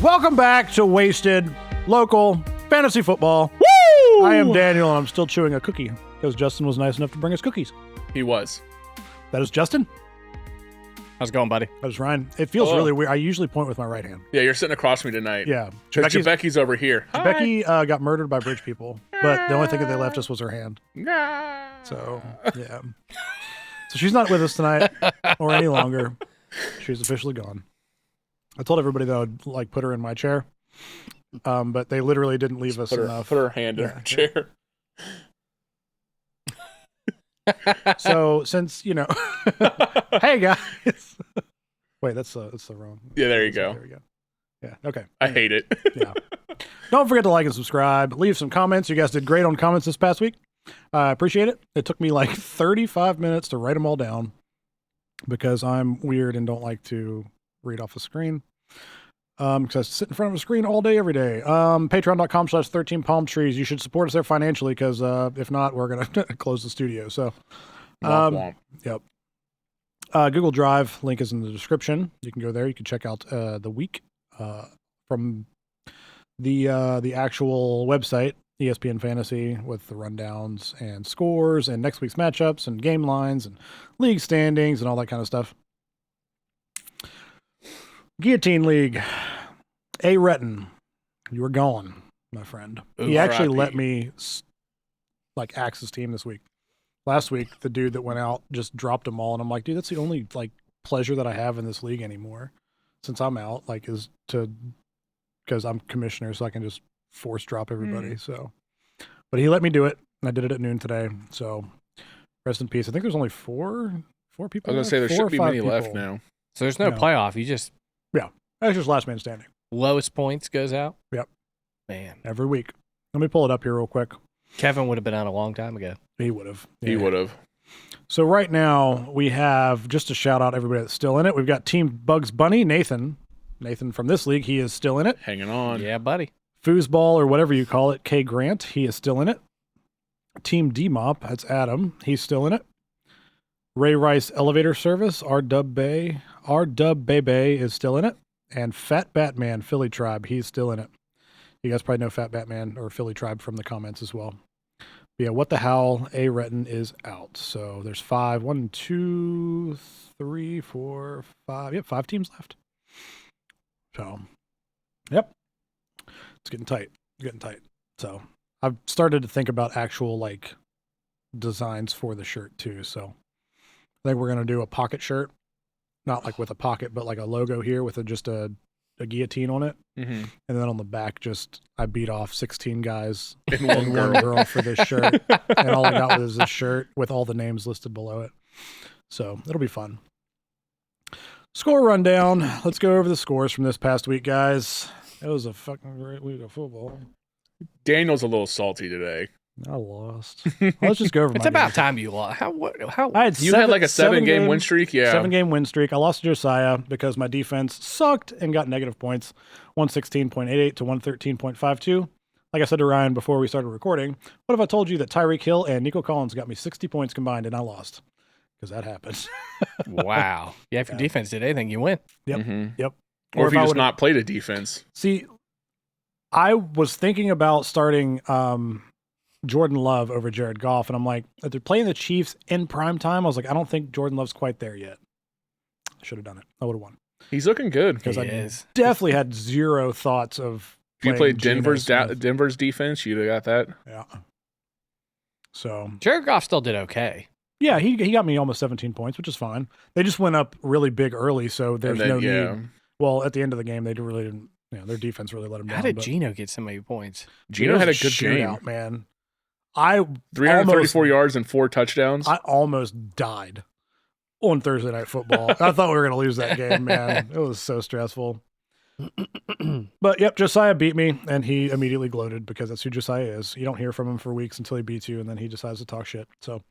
Welcome back to Wasted Local Fantasy Football. Woo! I am Daniel, and I'm still chewing a cookie because Justin was nice enough to bring us cookies. He was. That is Justin. How's it going, buddy? That is Ryan. It feels really weird. I usually point with my right hand. Yeah, you're sitting across from me tonight. Yeah. Jabecky's over here. Jabecky got murdered by bridge people, but the only thing that they left us was her hand. So, yeah. So she's not with us tonight or any longer. She's officially gone. I told everybody that I would like put her in my chair, but they literally didn't leave us enough. Put her hand in her chair. So since hey guys, wait, that's the wrong. Yeah, there you go. There we go. Yeah, okay. I hate it. Yeah. Don't forget to like and subscribe. Leave some comments. You guys did great on comments this past week. I appreciate it. It took me like 35 minutes to write them all down because I'm weird and don't like to read off the screen. Because I sit in front of a screen all day, every day. Patreon.com/13 palm trees. You should support us there financially because if not, we're going to close the studio. So, yep. Google Drive link is in the description. You can go there. You can check out the week from the actual website, ESPN Fantasy, with the rundowns and scores and next week's matchups and game lines and league standings and all that kind of stuff. Guillotine League. A. Retton, you were gone, my friend. He actually let me axe his team this week. Last week, the dude that went out just dropped them all, and I'm like, dude, that's the only pleasure that I have in this league anymore, since I'm out. Is because I'm commissioner, so I can just force drop everybody. So, but he let me do it, and I did it at noon today. So, rest in peace. I think there's only four people. I was gonna say there shouldn't be many left now. So there's no playoff. You just that's just last man standing. Lowest points goes out. Yep. Man, every week. Let me pull it up here real quick. Kevin would have been out a long time ago. He would have. Yeah. He would have. So right now we have, just to shout out everybody that's still in it, we've got Team Bugs Bunny, Nathan from this league. He is still in it. Hanging on. Yeah, buddy. Foosball or whatever you call it, K Grant, he is still in it. Team D-Mop, that's Adam. He's still in it. Ray Rice Elevator Service, R-Dub Bebe is still in it. And Fat Batman, Philly Tribe, he's still in it. You guys probably know Fat Batman or Philly Tribe from the comments as well. But yeah, What the Hell, A. Retton is out. So there's 5. 1, 2, 3, 4, 5. Yep, 5 teams left. So, yep. It's getting tight. So I've started to think about actual designs for the shirt too. So I think we're going to do a pocket shirt. Not with a pocket, but a logo here with just a guillotine on it. Mm-hmm. And then on the back, I beat off 16 guys and one girl for this shirt. And all I got was this shirt with all the names listed below it. So it'll be fun. Score rundown. Let's go over the scores from this past week, guys. It was a fucking great week of football. Daniel's a little salty today. I lost. Let's just go over. It's about time you lost. How? I had a 7-game win streak. Yeah, 7-game win streak. I lost to Josiah because my defense sucked and got negative points, 116.88 to 113.52. Like I said to Ryan before we started recording, what if I told you that Tyreek Hill and Nico Collins got me 60 points combined and I lost? Because that happens. Wow. Yeah, if your defense did anything, you win. Yep. Mm-hmm. Yep. Or if you just not played a defense. See, I was thinking about starting Jordan Love over Jared Goff, and I'm like, if they're playing the Chiefs in prime time, I was like, I don't think Jordan Love's quite there yet. I should have done it. I would have won. He's looking good. Because I definitely had zero thoughts of. If you played Denver's defense, you'd have got that. Yeah. So Jared Goff still did okay. Yeah, he got me almost 17 points, which is fine. They just went up really big early, so there's no need. Well, at the end of the game, they really didn't. Their defense really let them down. How did Geno get so many points? Geno had a good game, man. 334 yards and 4 touchdowns. I almost died on Thursday Night Football. I thought we were going to lose that game, man. It was so stressful. But yep, Josiah beat me, and he immediately gloated because that's who Josiah is. You don't hear from him for weeks until he beats you, and then he decides to talk shit. So,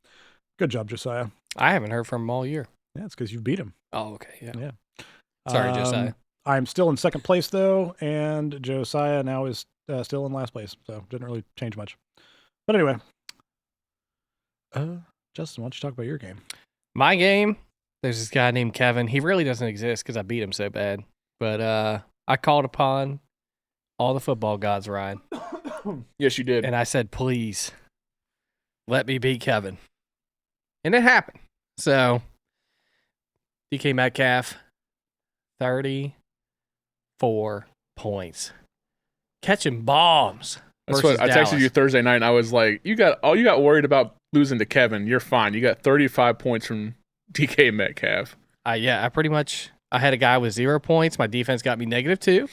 good job, Josiah. I haven't heard from him all year. Yeah, it's because you beat him. Oh, okay. Yeah. Sorry, Josiah. I'm still in second place, though, and Josiah now is still in last place, so didn't really change much. But anyway, Justin, why don't you talk about your game? My game, there's this guy named Kevin. He really doesn't exist because I beat him so bad. But I called upon all the football gods ride. Yes, you did. And I said, please, let me beat Kevin. And it happened. So, DK Metcalf, 34 points. Catching bombs. That's what I texted you Thursday night, and I was like, you got worried about losing to Kevin. You're fine. You got 35 points from DK Metcalf. I had a guy with 0 points. My defense got me -2.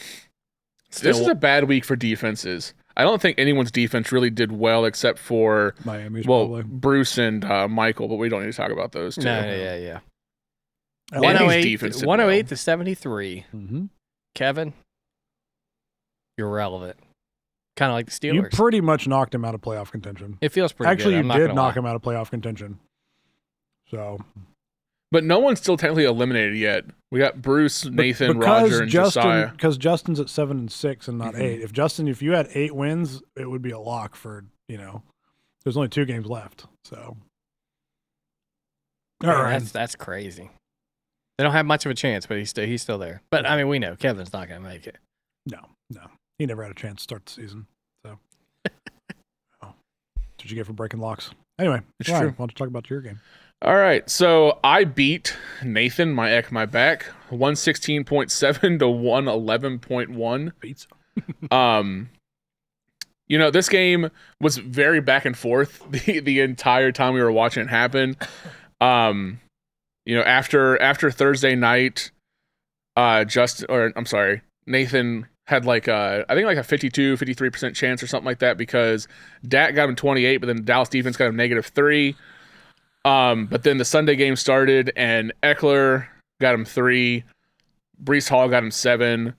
This is a bad week for defenses. I don't think anyone's defense really did well except for Miami's probably. Bruce and Michael, but we don't need to talk about those two. No, yeah. Miami's defense did 108 well. to 73. Mm-hmm. Kevin, you're relevant. Kind of like the Steelers. You pretty much knocked him out of playoff contention. It feels pretty Actually, good. I'm not you did gonna knock lie. him out of playoff contention. So, But no one's still technically eliminated yet. We got Bruce, Nathan, Roger, and Josiah. Because Justin's at 7-6 and not Mhm. 8. If you had 8 wins, it would be a lock for, there's only 2 games left. So, all Man, right. That's crazy. They don't have much of a chance, but he's still there. But I mean, we know Kevin's not going to make it. No. He never had a chance to start the season. So, What did you get for breaking locks? Anyway, It's Ryan, true. why don't you talk about your game? All right, so I beat Nathan, my back, 116.7 to 111.1. Beats. This game was very back and forth the entire time we were watching it happen. After Thursday night, Nathan had I think a 53% chance or something like that because Dak got him 28, but then the Dallas defense got him -3. But then the Sunday game started and Eckler got him 3, Breece Hall got him 7,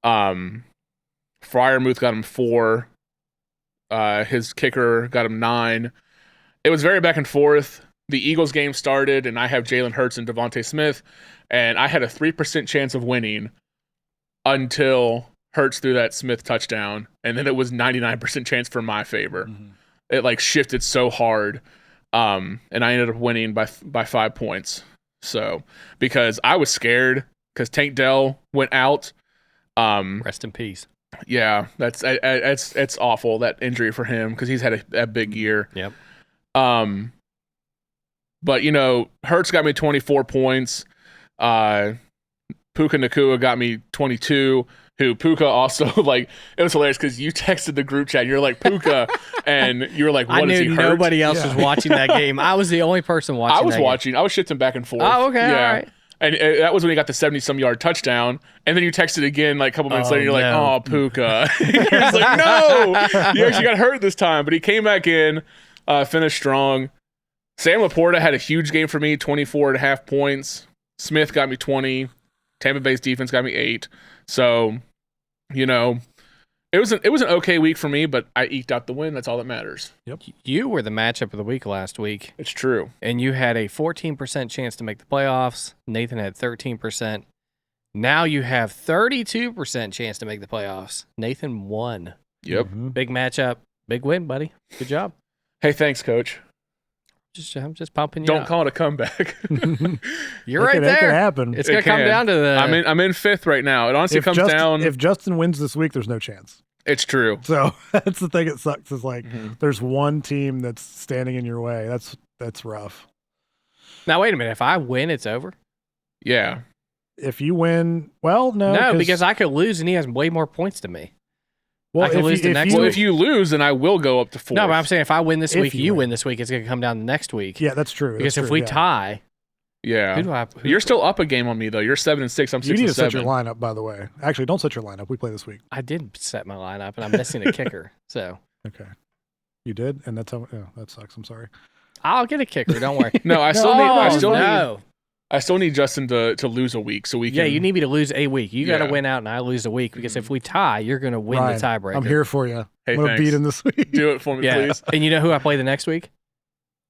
Freiermuth got him 4, his kicker got him 9. It was very back and forth. The Eagles game started and I have Jalen Hurts and Devontae Smith, and I had a 3% chance of winning until Hurts threw that Smith touchdown, and then it was 99% chance for my favor. Mm-hmm. It shifted so hard. And I ended up winning by 5 points. So, because I was scared because Tank Dell went out. Rest in peace. Yeah, it's awful, that injury for him, because he's had a big year. Yep. But Hurts got me 24 points. Puka Nacua got me 22. Who Puka also it was hilarious because you texted the group chat. You're like Puka, and you were like, "What is he hurt?" Nobody else was watching that game. I was the only person watching. I was watching. I was shifting back and forth. Oh, okay, yeah. all right. And that was when he got the 70-some yard touchdown. And then you texted again a couple minutes later. You're like, "Oh, Puka." He's like, "No, you actually got hurt this time." But he came back in, finished strong. Sam Laporta had a huge game for me, 24.5 points. Smith got me 20. Tampa Bay's defense got me 8. So, it was an okay week for me, but I eked out the win. That's all that matters. Yep. You were the matchup of the week last week, It's true. and you had a 14% chance to make the playoffs. Nathan had 13%. Now you have 32% chance to make the playoffs. Nathan won. Yep. Mm-hmm. Big matchup. Big win, buddy. Good job. Hey, thanks, Coach. I'm just pumping you Don't up. call it a comeback. You're right It there. can happen. It's going to come can. down to the. I'm in 5th right now. It honestly comes down. If Justin wins this week, there's no chance. It's true. So that's the thing that sucks is Mhm. there's one team that's standing in your way. That's rough. Now, wait a minute. If I win, it's over? Yeah. If you win, well, no. No, because I could lose and he has way more points than me. well, I could if lose you, the if next you, Well, if you lose, then I will go up to 4. No, but I'm saying if I win this If week, you you win. win this week, it's going to come down to next week. yeah, that's true. Because That's if true, we yeah. tie, Yeah. who do I? You're still up a game on me, though. You're 7-6. I'm 6 You need and to set 7. your lineup, by the way. Actually, don't set your lineup. We play this week. I did set my lineup, and I'm missing a kicker. So Okay. You did, and that's how. Oh, that sucks. I'm sorry. I'll get a kicker. Don't worry. No, I still need Justin to lose a week so we can. Yeah, you need me to lose a week. You got to Yeah. win out, and I lose a week. Because if we tie, you're going to win Ryan, the tiebreaker. I'm here for you. Hey, I'm gonna thanks. beat him this week. Do it for me, Yeah. please. And you know who I play the next week?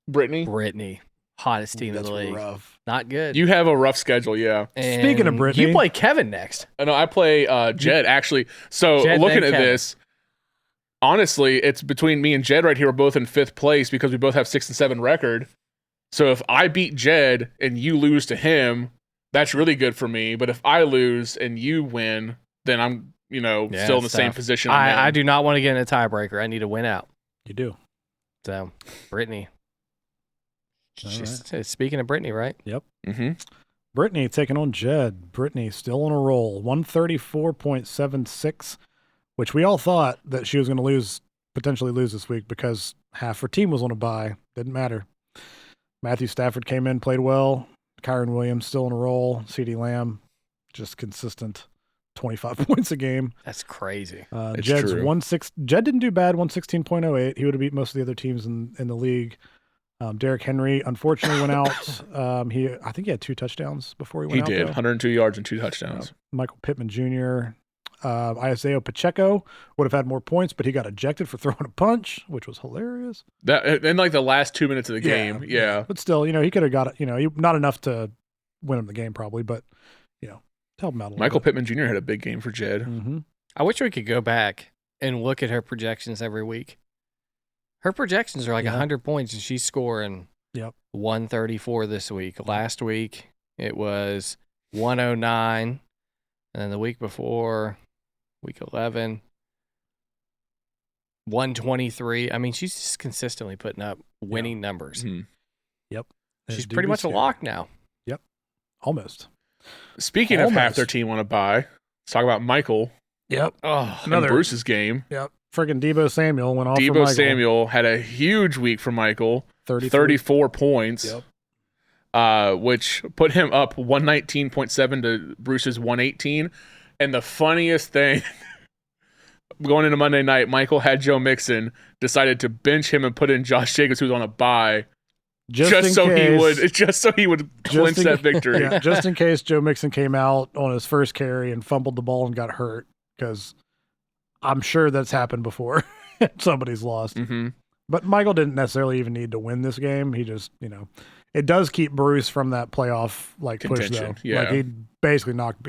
Brittany, Brittany. Hottest team in That's the league. rough. Not good. you have a rough schedule, yeah. Speaking of And Brittany- you play Kevin next. I know I play Jed, actually. So Jed, looking then at Kevin. this, honestly, it's between me and Jed right here. We're both in 5th place because we both have 6-7 record. So if I beat Jed and you lose to him, that's really good for me. But if I lose and you win, then I'm still in the same position. I do not want to get in a tiebreaker. I need to win out. You do. So, Brittany. Right. Speaking of Brittany, right? Yep. Mm-hmm. Brittany taking on Jed. Brittany still on a roll. 134.76, which we all thought that she was going to potentially lose this week because half her team was on a bye. Didn't matter. Matthew Stafford came in, played well. Kyron Williams still on a roll. CeeDee Lamb, just consistent. 25 points a game. That's crazy. Jed's true. Jed didn't do bad, 116.08. He would have beat most of the other teams in the league. Derrick Henry unfortunately went out. I think he had 2 touchdowns before he went out. He did, though. 102 yards and 2 touchdowns. Michael Pittman Jr. Isaiah Pacheco would have had more points, but he got ejected for throwing a punch, which was hilarious. That in like the last 2 minutes of the game, yeah. But still, he could have got it. Not enough to win him the game probably, but help him out a little Michael bit. Pittman Jr. had a big game for Jed. Mm-hmm. I wish we could go back and look at her projections every week. Her projections are like 100 points, and she's scoring 134 this week. Last week, it was 109. And then the week before, week 11, 123. I mean, she's just consistently putting up winning numbers. Mm-hmm. Yep. She's pretty much a lock now. Yep. Almost. Speaking of half their team want to buy, let's talk about Michael. Yep. Oh, And Bruce's game. Yep. Friggin' Debo Samuel went off for Debo Michael. Samuel had a huge week for Michael. 34 points. Yep. Which put him up 119.7 to Bruce's 118. And the funniest thing, going into Monday night, Michael had Joe Mixon, decided to bench him and put in Josh Jacobs, who's on a bye, just so he would clinch that victory. Yeah, just in case Joe Mixon came out on his first carry and fumbled the ball and got hurt, because I'm sure that's happened before. Somebody's lost. Mm-hmm. But Michael didn't necessarily even need to win this game. He just, it does keep Bruce from that playoff push though. Yeah. He basically knocked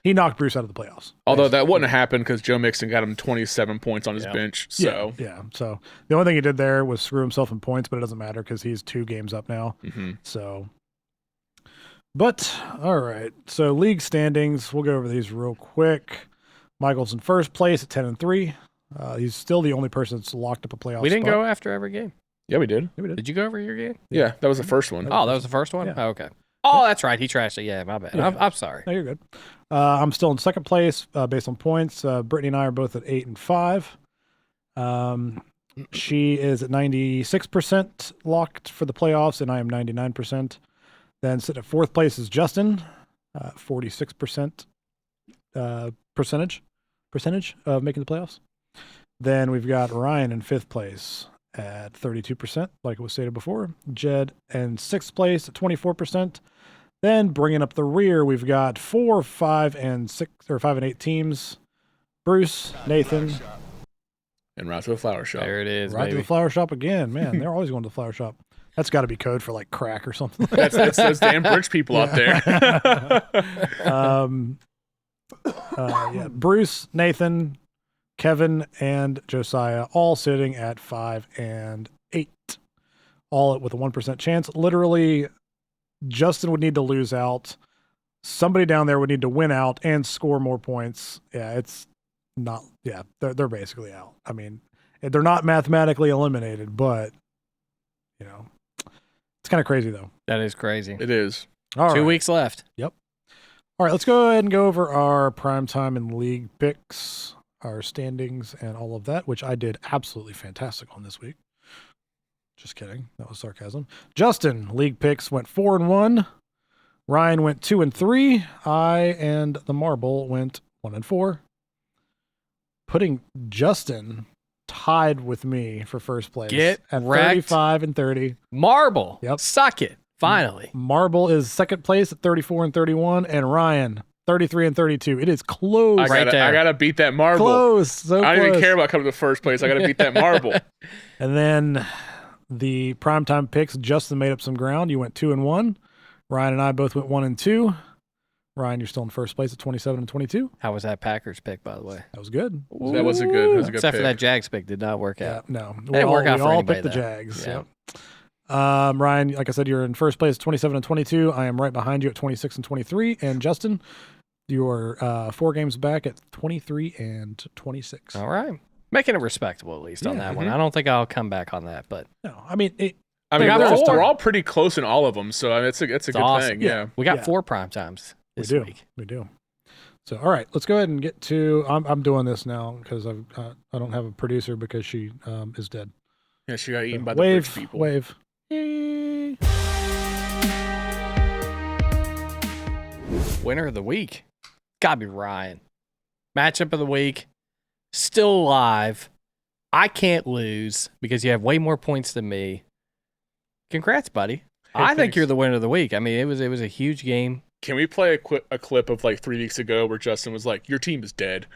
he knocked Bruce out of the playoffs. Although that wouldn't have happened because Joe Mixon got him 27 points on his bench. So yeah. So the only thing he did there was screw himself in points, but it doesn't matter because he's 2 games up now. Mm-hmm. So, but all right. So league standings, we'll go over these real quick. Michael's in first place at 10-3. He's still the only person that's locked up a playoff. We didn't spot. go after every game. Yeah, we did. Did you go over your game? Yeah, that was the first one. Oh, that was the first one? Yeah. Oh, okay. Oh, that's right. He trashed it. Yeah, my bad. Yeah. I'm sorry. No, you're good. I'm still in second place based on points. Brittany and I are both at 8-5. She is at 96% locked for the playoffs, and I am 99%. Then sitting at fourth place is Justin, 46% percentage of making the playoffs. Then we've got Ryan in fifth place at 32%, like it was stated before. Jed in sixth place at 24%. Then bringing up the rear, we've got 4, 5, and 6 or 5 and 8 teams. Bruce, Nathan, And Route to the Flower Shop. There it is, right to baby. the flower shop again. Man, they're always going to the flower shop. That's got to be code for crack or something. That's those damn rich people out there. Bruce, Nathan, Kevin, and Josiah all sitting at 5 and 8, all with a 1% chance. Literally, Justin would need to lose out. Somebody down there would need to win out and score more points. Yeah, it's not. Yeah, they're basically out. I mean, they're not mathematically eliminated, but it's kind of crazy though. That is crazy. It is. All 2 right. weeks left. All right, let's go ahead and go over our primetime and league picks, our standings, and all of that, which I did absolutely fantastic on this week. Just kidding. That was sarcasm. Justin, league picks went 4-1. Ryan went 2-3. I and the Marble went 1-4. Putting Justin tied with me for first place Get at wrecked. 35 and 30. Marble. Yep. Suck it. Finally. Marble is second place at 34 and 31, and Ryan 33 and 32. It is close. Right there. I gotta beat that marble. Close. So I don't close. even care about coming to first place. I gotta beat that marble. And then the primetime picks, Justin made up some ground. You went 2-1. Ryan and I both went 1-2. Ryan, you're still in first place at 27 and 22. How was that Packers pick, by the way? That was good. That was a good Except pick. for that Jags pick did not work Yeah, out. no. It didn't work out we for all anybody, picked the though. Jags. Yeah. Yep. Ryan, like I said, you're in first place at 27 and 22. I am right behind you at 26 and 23. And Justin, You're 4 games back at 23-26. All right. Making it respectable, at least, on that one. I don't think I'll come back on that, but. No, I mean, we're all pretty close in all of them, so I mean, it's a good awesome. thing. Yeah. We got 4 prime times this week. We do. So, all right, let's go ahead and get to. I'm doing this now because I don't have a producer because she is dead. Yeah, she got eaten by the rich people. Wave. Winner of the week. Gotta be Ryan. Matchup of the week. Still alive. I can't lose because you have way more points than me. Congrats, buddy. I think you're the winner of the week. I mean, it was a huge game. Can we play a clip of like 3 weeks ago where Justin was like, "Your team is dead."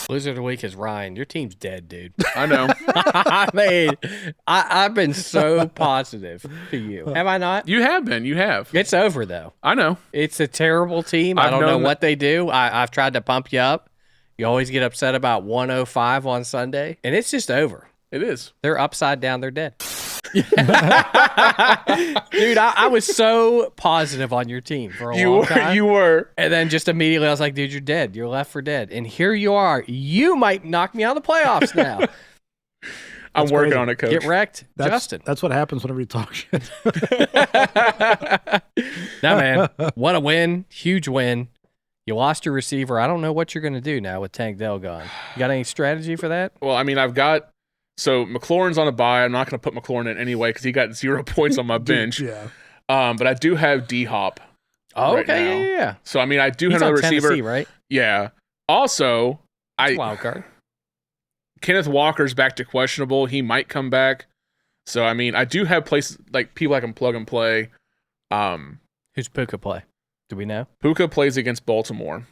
Loser of the week is Ryan. Your team's dead, dude. I know. I mean, I've been so positive to you. Have I not? You have been. You have. It's over, though. I know. It's a terrible team. I don't know what they do. I've tried to pump you up. You always get upset about 105 on Sunday, and it's just over. It is. They're upside down. They're dead. Dude, I was so positive on your team for a long time. You were. And then just immediately I was like, dude, you're dead. You're left for dead. And here you are. You might knock me out of the playoffs now. I'm working on it, Coach. Get wrecked, Justin. That's what happens whenever you talk shit. No, man. What a win. Huge win. You lost your receiver. I don't know what you're going to do now with Tank Dell gone. You got any strategy for that? Well, I mean, so McLaurin's on a bye. I'm not going to put McLaurin in anyway because he got 0 points on my bench. Yeah. But I do have D-Hop. Oh, right okay, now. yeah. So, I mean, I do He's have another on receiver. Tennessee, right? Yeah. Also, Wild card. Kenneth Walker's back to questionable. He might come back. So, I mean, I do have places like people I can plug and play. Who's Puka play? Do we know? Puka plays against Baltimore.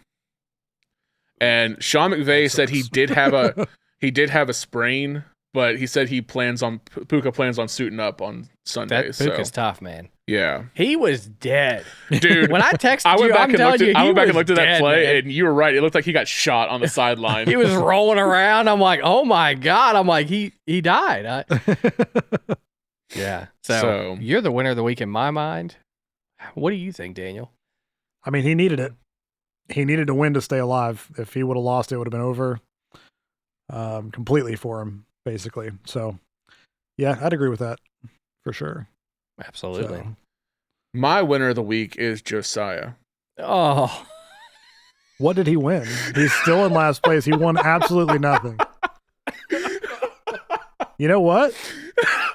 And Sean McVay said he did have a sprain, but he said Puka plans on suiting up on Sunday. That Puka's tough, man. Yeah. He was dead. Dude. When I texted I went you, back and looked at that dead, play, man. and you were right. It looked like he got shot on the sideline. He was rolling around. I'm like, oh my God. I'm like, he died. Yeah. So you're the winner of the week in my mind. What do you think, Daniel? I mean, he needed it. He needed to win to stay alive. If he would have lost, it would have been over completely for him, basically. So, yeah, I'd agree with that for sure. Absolutely. So. My winner of the week is Josiah. Oh. What did he win? He's still in last place. He won absolutely nothing. You know what?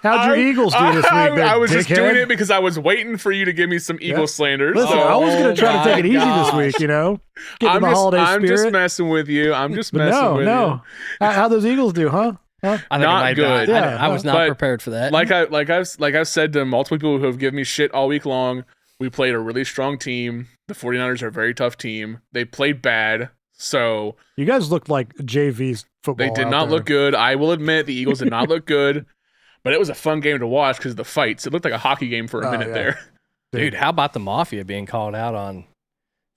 How'd your Eagles do this week? I was just doing dickhead? it because I was waiting for you to give me some Eagle slanders. Listen, I was going to try to take it easy this week, you know? Get in the holiday spirit. I'm just messing with you. I'm just messing with you. How those Eagles do, huh? I think not good. I was not prepared for that. Like I've said to multiple people who have given me shit all week long, we played a really strong team. The 49ers are a very tough team. They played bad. So you guys looked like JV's football. They did not look good. I will admit the Eagles did not look good, but it was a fun game to watch because of the fights. It looked like a hockey game for a minute there. Dude, how about the Mafia being called out on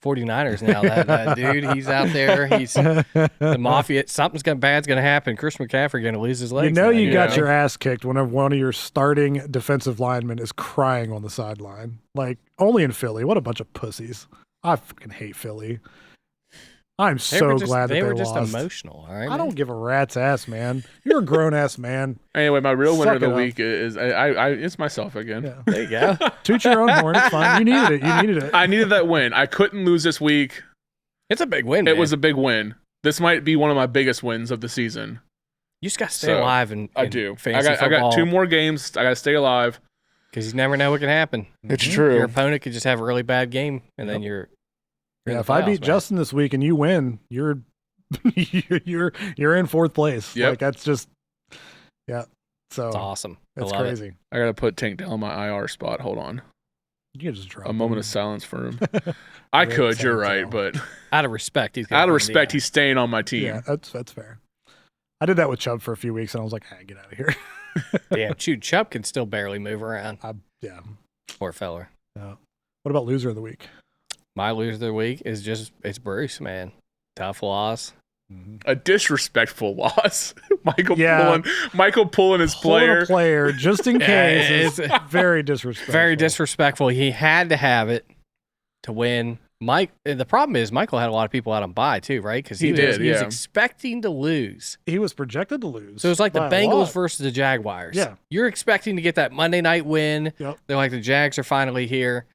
49ers now? That dude, he's out there. He's the Mafia. Something's bad's going to happen. Chris McCaffrey going to lose his legs. You know you got your ass kicked whenever one of your starting defensive linemen is crying on the sideline. Like, only in Philly. What a bunch of pussies. I fucking hate Philly. I'm so glad that they were lost. just emotional, all right? I don't give a rat's ass, man. You're a grown-ass man. Anyway, my real winner of the week is it's myself again. Yeah. There you go. Toot your own horn. It's fine. You needed it. I needed that win. I couldn't lose this week. It's a big win, It was a big win. This might be one of my biggest wins of the season. You just got to stay alive in I do. Fantasy I got 2 more games. I got to stay alive. Because you never know what can happen. It's true. Your opponent could just have a really bad game, and then you're if I beat Justin this week and you win, you're you're in 4th place. Yep. Like that's just So it's awesome. It's crazy. I gotta put Tank down on my IR spot. Hold on. You can just drop a moment of silence for him. I could. You're right, but out of respect, he's staying on my team. Yeah, that's fair. I did that with Chubb for a few weeks, and I was like, get out of here. Damn, Chubb can still barely move around. Yeah. Poor feller. What about loser of the week? My loser of the week is it's Bruce, man. Tough loss. A disrespectful loss. Michael pulling his player just in case is very disrespectful. Very disrespectful. He had to have it to win. The problem is Michael had a lot of people out on bye too, right? Because he was expecting to lose. He was projected to lose. So it's like the Bengals versus the Jaguars. Yeah. You're expecting to get that Monday night win. Yep. They're like, the Jags are finally here.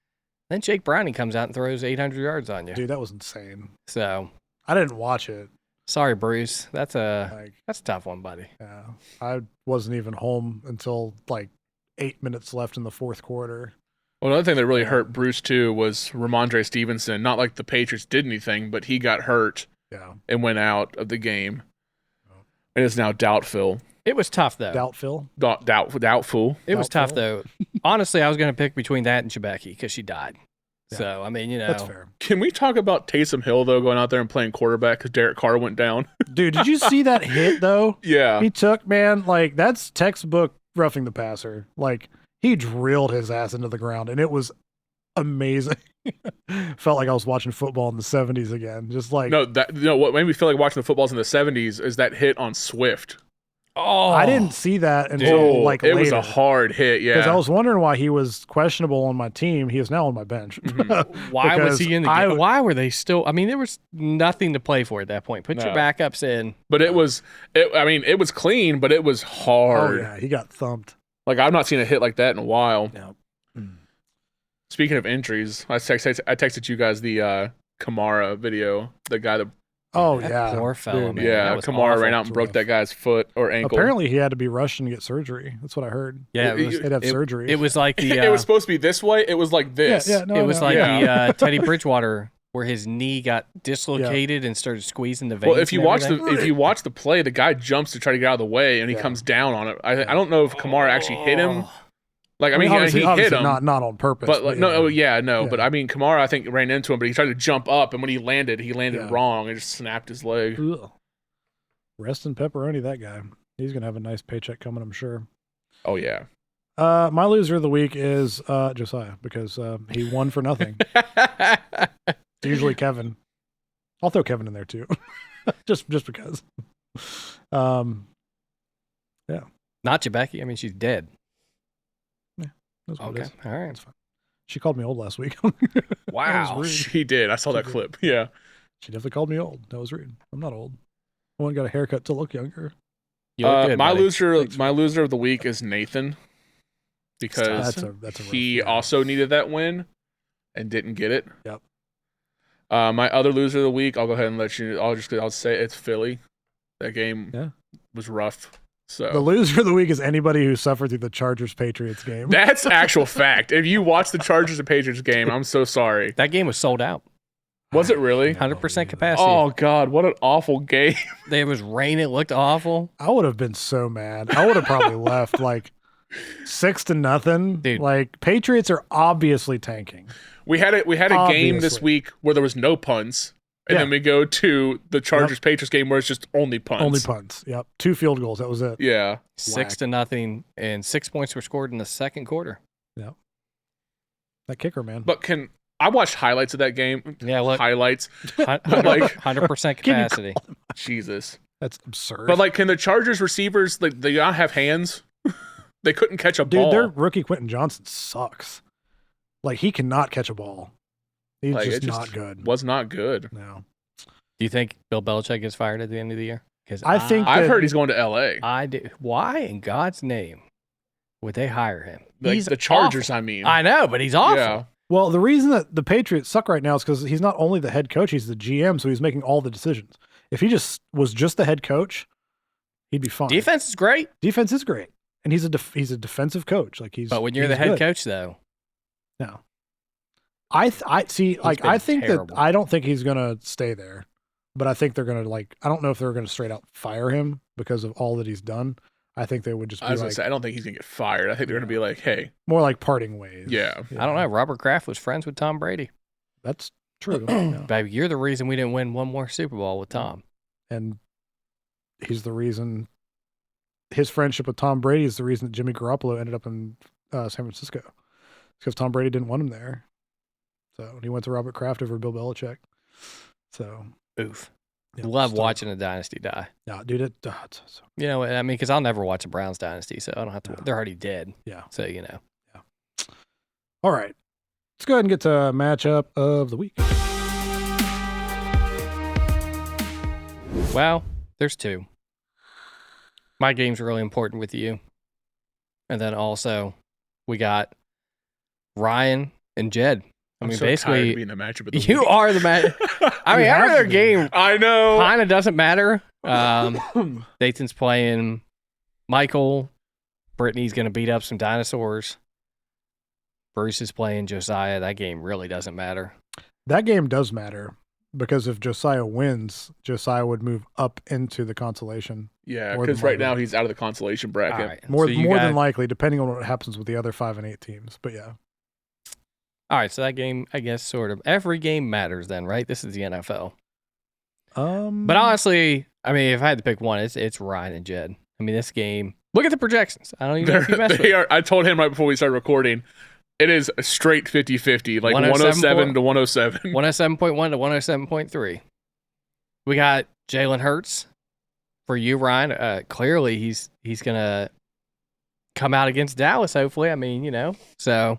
Then Jake Browning comes out and throws 800 yards on you. Dude, that was insane. So I didn't watch it. Sorry, Bruce. That's a tough one, buddy. Yeah. I wasn't even home until like 8 minutes left in the fourth quarter. Well, another thing that really hurt Bruce, too, was Ramondre Stevenson. Not like the Patriots did anything, but he got hurt and went out of the game. And is now doubtful. It was tough, though. Doubtful? Doubtful. It was tough, though. Honestly, I was going to pick between that and Jabecky because she died. Yeah. So, I mean, That's fair. Can we talk about Taysom Hill, though, going out there and playing quarterback because Derek Carr went down? Dude, did you see that hit, though? Yeah. He took, man, like, that's textbook roughing the passer. Like, he drilled his ass into the ground, and it was amazing. Felt like I was watching football in the 70s again. Just like what made me feel like watching the footballs in the 70s is that hit on Swift. Oh, I didn't see that until like later. It was a hard hit, yeah. Because I was wondering why he was questionable on my team. He is now on my bench. Why was he in the game? Why were they still? I mean, there was nothing to play for at that point. Put your backups in. But it was clean, but it was hard. Oh yeah, he got thumped. Like, I've not seen a hit like that in a while. No. Speaking of injuries, I texted you guys the Kamara video. The guy that... Oh, yeah. Poor fella, man. Yeah, Kamara ran out and broke that guy's foot or ankle. Apparently, he had to be rushed and get surgery. That's what I heard. Yeah, he'd have surgery. It was like the... it was supposed to be this way. It was like this. It was like the Teddy Bridgewater... where his knee got dislocated and started squeezing the veins. Well, if you watch the play, the guy jumps to try to get out of the way, and he comes down on it. I don't know if Kamara actually hit him. Like, I mean, he hit him, not on purpose. But like, But I mean, Kamara, I think, ran into him, but he tried to jump up, and when he landed wrong and just snapped his leg. Ugh. Rest in pepperoni, that guy. He's gonna have a nice paycheck coming, I'm sure. Oh yeah. My loser of the week is Josiah because he won for nothing. It's usually Kevin. I'll throw Kevin in there too, just because. Yeah. Not Jabecky. I mean, she's dead. Yeah. Okay. All right. That's fine. She called me old last week. Wow. She did. I saw that clip. Yeah. She definitely called me old. That was rude. I'm not old. I went and got a haircut to look younger. You look good, my loser of the week is Nathan because he also needed that win and didn't get it. Yep. My other loser of the week, I'll go ahead and let you. I'll say it's Philly. That game was rough. So the loser of the week is anybody who suffered through the Chargers-Patriots game. That's actual fact. If you watch the Chargers and Patriots game, I'm so sorry. That game was sold out. Was it really? 100% capacity. Oh God, what an awful game! It was rain. It looked awful. I would have been so mad. I would have probably left like 6-0. Dude. Like, Patriots are obviously tanking. We had a game this week where there was no punts, and then we go to the Chargers Patriots game where it's just only punts. Only punts. Yep. 2 field goals. That was it. Yeah. 6-0, and 6 points were scored in the second quarter. Yep. That kicker, man. But I watched highlights of that game. Yeah, look. Highlights. Like 100% capacity. Jesus. That's absurd. But like, can the Chargers receivers, like, they not have hands? They couldn't catch a ball. Dude, their rookie Quentin Johnson sucks. Like, he cannot catch a ball. He's just not good. Was not good. No. Do you think Bill Belichick gets fired at the end of the year? Because I've heard he's going to L.A. I do. Why in God's name would they hire him? Like, he's the Chargers, awful. I mean. I know, but he's awful. Yeah. Well, the reason that the Patriots suck right now is because he's not only the head coach, he's the GM, so he's making all the decisions. If he was just the head coach, he'd be fine. Defense is great. Defense is great, and he's a defensive coach. Like, but when you're the head coach, though, no. I see. Like, I think terrible. That I don't think he's gonna stay there, but I think they're gonna I don't know if they're gonna straight out fire him because of all that he's done. I think they would just be I don't think he's going to get fired. I think they're going to be like, hey. More like parting ways. Yeah. I don't know. Robert Kraft was friends with Tom Brady. That's true. Baby, you're the reason we didn't win one more Super Bowl with Tom. And he's the reason, his friendship with Tom Brady is the reason that Jimmy Garoppolo ended up in San Francisco. Because Tom Brady didn't want him there. So he went to Robert Kraft over Bill Belichick. So. Oof. Yeah, love watching a dynasty die. Yeah, dude. You know, I mean, because I'll never watch a Browns dynasty, so I don't have to. They're already dead. Yeah. So, you know. Yeah. All right. Let's go ahead and get to matchup of the week. Well, there's two. My game's really important with you. And then also, we got Ryan and Jed. I mean, so basically, tired of being the matchup of the you week. are the match. I mean, every other game I know. kind of doesn't matter. Nathan's playing Michael. Brittany's going to beat up some dinosaurs. Bruce is playing Josiah. That game really doesn't matter. That game does matter because if Josiah wins, Josiah would move up into the consolation. Yeah, because right now he's out of the consolation bracket. All right. More than likely, depending on what happens with the other 5 and 8 teams. But yeah. All right, so that game, I guess, sort of every game matters then, right? This is the NFL. But honestly, I mean, if I had to pick one, it's Ryan and Jed. I mean, this game. Look at the projections. I don't even know if you messed with it. I told him right before we started recording, it is a straight 50-50, like 107 to 107. 107.1 to 107.3. We got Jalen Hurts for you, Ryan. Clearly, he's gonna come out against Dallas. Hopefully, I mean, so.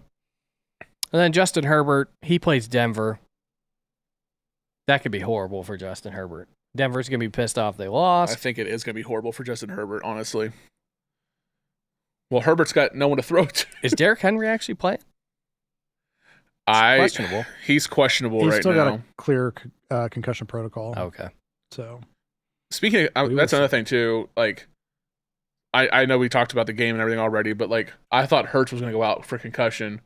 And then Justin Herbert, he plays Denver. That could be horrible for Justin Herbert. Denver's going to be pissed off they lost. I think it is going to be horrible for Justin Herbert, honestly. Well, Herbert's got no one to throw to. Is Derrick Henry actually playing? Questionable. He's questionable right now. He's still got a clear concussion protocol. Okay. So, speaking of, that's another thing, too. Like, I know we talked about the game and everything already, but, like, I thought Hurts was going to go out for concussion.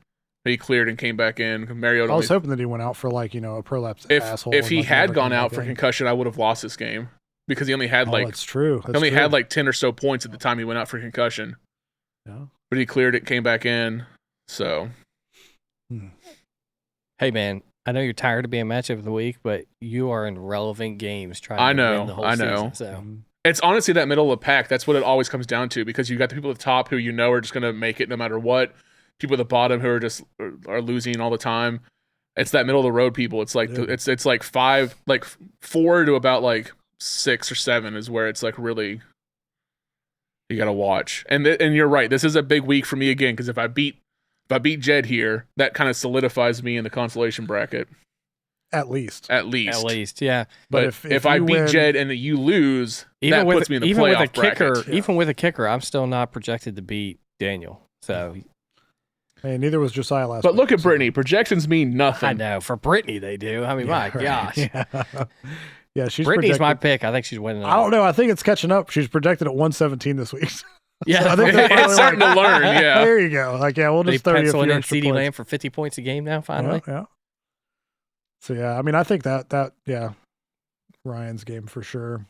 He cleared and came back in. Mariota. I was hoping that he went out for a prolapse asshole. If he had gone out for concussion, I would have lost this game because he only had that's true. He only had like 10 or so points at the time he went out for concussion. Yeah. But he cleared it, came back in. So. Hey man, I know you're tired of being matchup of the week, but you are in relevant games trying to win the whole season. So. It's honestly that middle of the pack. That's what it always comes down to because you got the people at the top who are just going to make it no matter what. People at the bottom who are just are losing all the time. It's that middle of the road people. It's like it's like 4 to about like 6 or 7 is where it's like really you got to watch. And you're right. This is a big week for me again because if I beat Jed here, that kind of solidifies me in the consolation bracket. At least, yeah. But if I beat Jed and you lose, that puts me in the playoff bracket. Even with a kicker, I'm still not projected to beat Daniel. So. Hey, neither was Josiah last week. But look at Brittany. Projections mean nothing. I know. For Brittany, they do. I mean, my gosh. Yeah, she's Brittany's my pick. I think she's winning. I don't know. I think it's catching up. She's projected at 117 this week. Yeah. So I think it's starting to learn. Yeah. There you go. We'll just throw you a few in extra CeeDee points. Lamb for 50 points a game now, finally. Yeah. So, yeah, I mean, I think that Ryan's game for sure.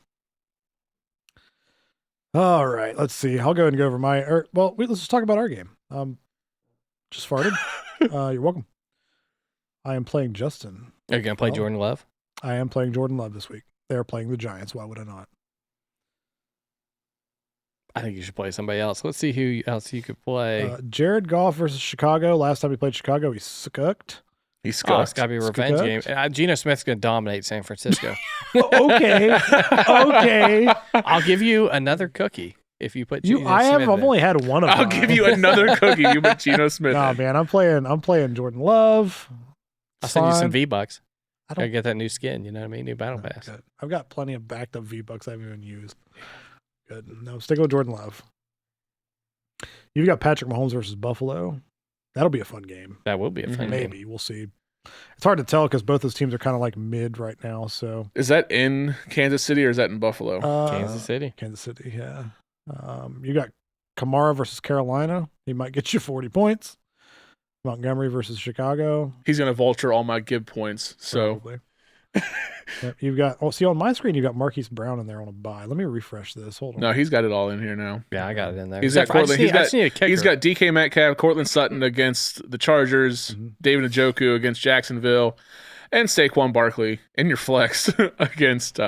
All right, let's see. I'll go ahead and go over let's just talk about our game. Just farted. You're welcome. I am playing Justin. Are you going to play Jordan Love? I am playing Jordan Love this week. They're playing the Giants. Why would I not? I think you should play somebody else. Let's see who else you could play. Jared Goff versus Chicago. Last time he played Chicago, he sucked. It's got to be a revenge game. Geno Smith's going to dominate San Francisco. Okay. I'll give you another cookie. If you put Geno Smith I've only had one of them. I'll give you another cookie. You put Geno Smith. Nah, man, I'm playing Jordan Love. I'll send you some V-Bucks. I gotta get that new skin. You know what I mean? New battle pass. Good. I've got plenty of backed up V-Bucks I haven't even used. Good. No, stick with Jordan Love. You've got Patrick Mahomes versus Buffalo. That'll be a fun game. That will be a fun game. Maybe we'll see. It's hard to tell because both those teams are kind of like mid right now. So is that in Kansas City or is that in Buffalo? Kansas City. Yeah. You got Kamara versus Carolina. He might get you 40 points. Montgomery versus Chicago. He's going to vulture all my give points. So you've got, on my screen, you've got Marquise Brown in there on a bye. Let me refresh this. Hold on. No, he's got it all in here now. Yeah, I got it in there. He's got Cortland. He's got DK Metcalf, Cortland Sutton against the Chargers, David Njoku against Jacksonville, and Saquon Barkley in your flex against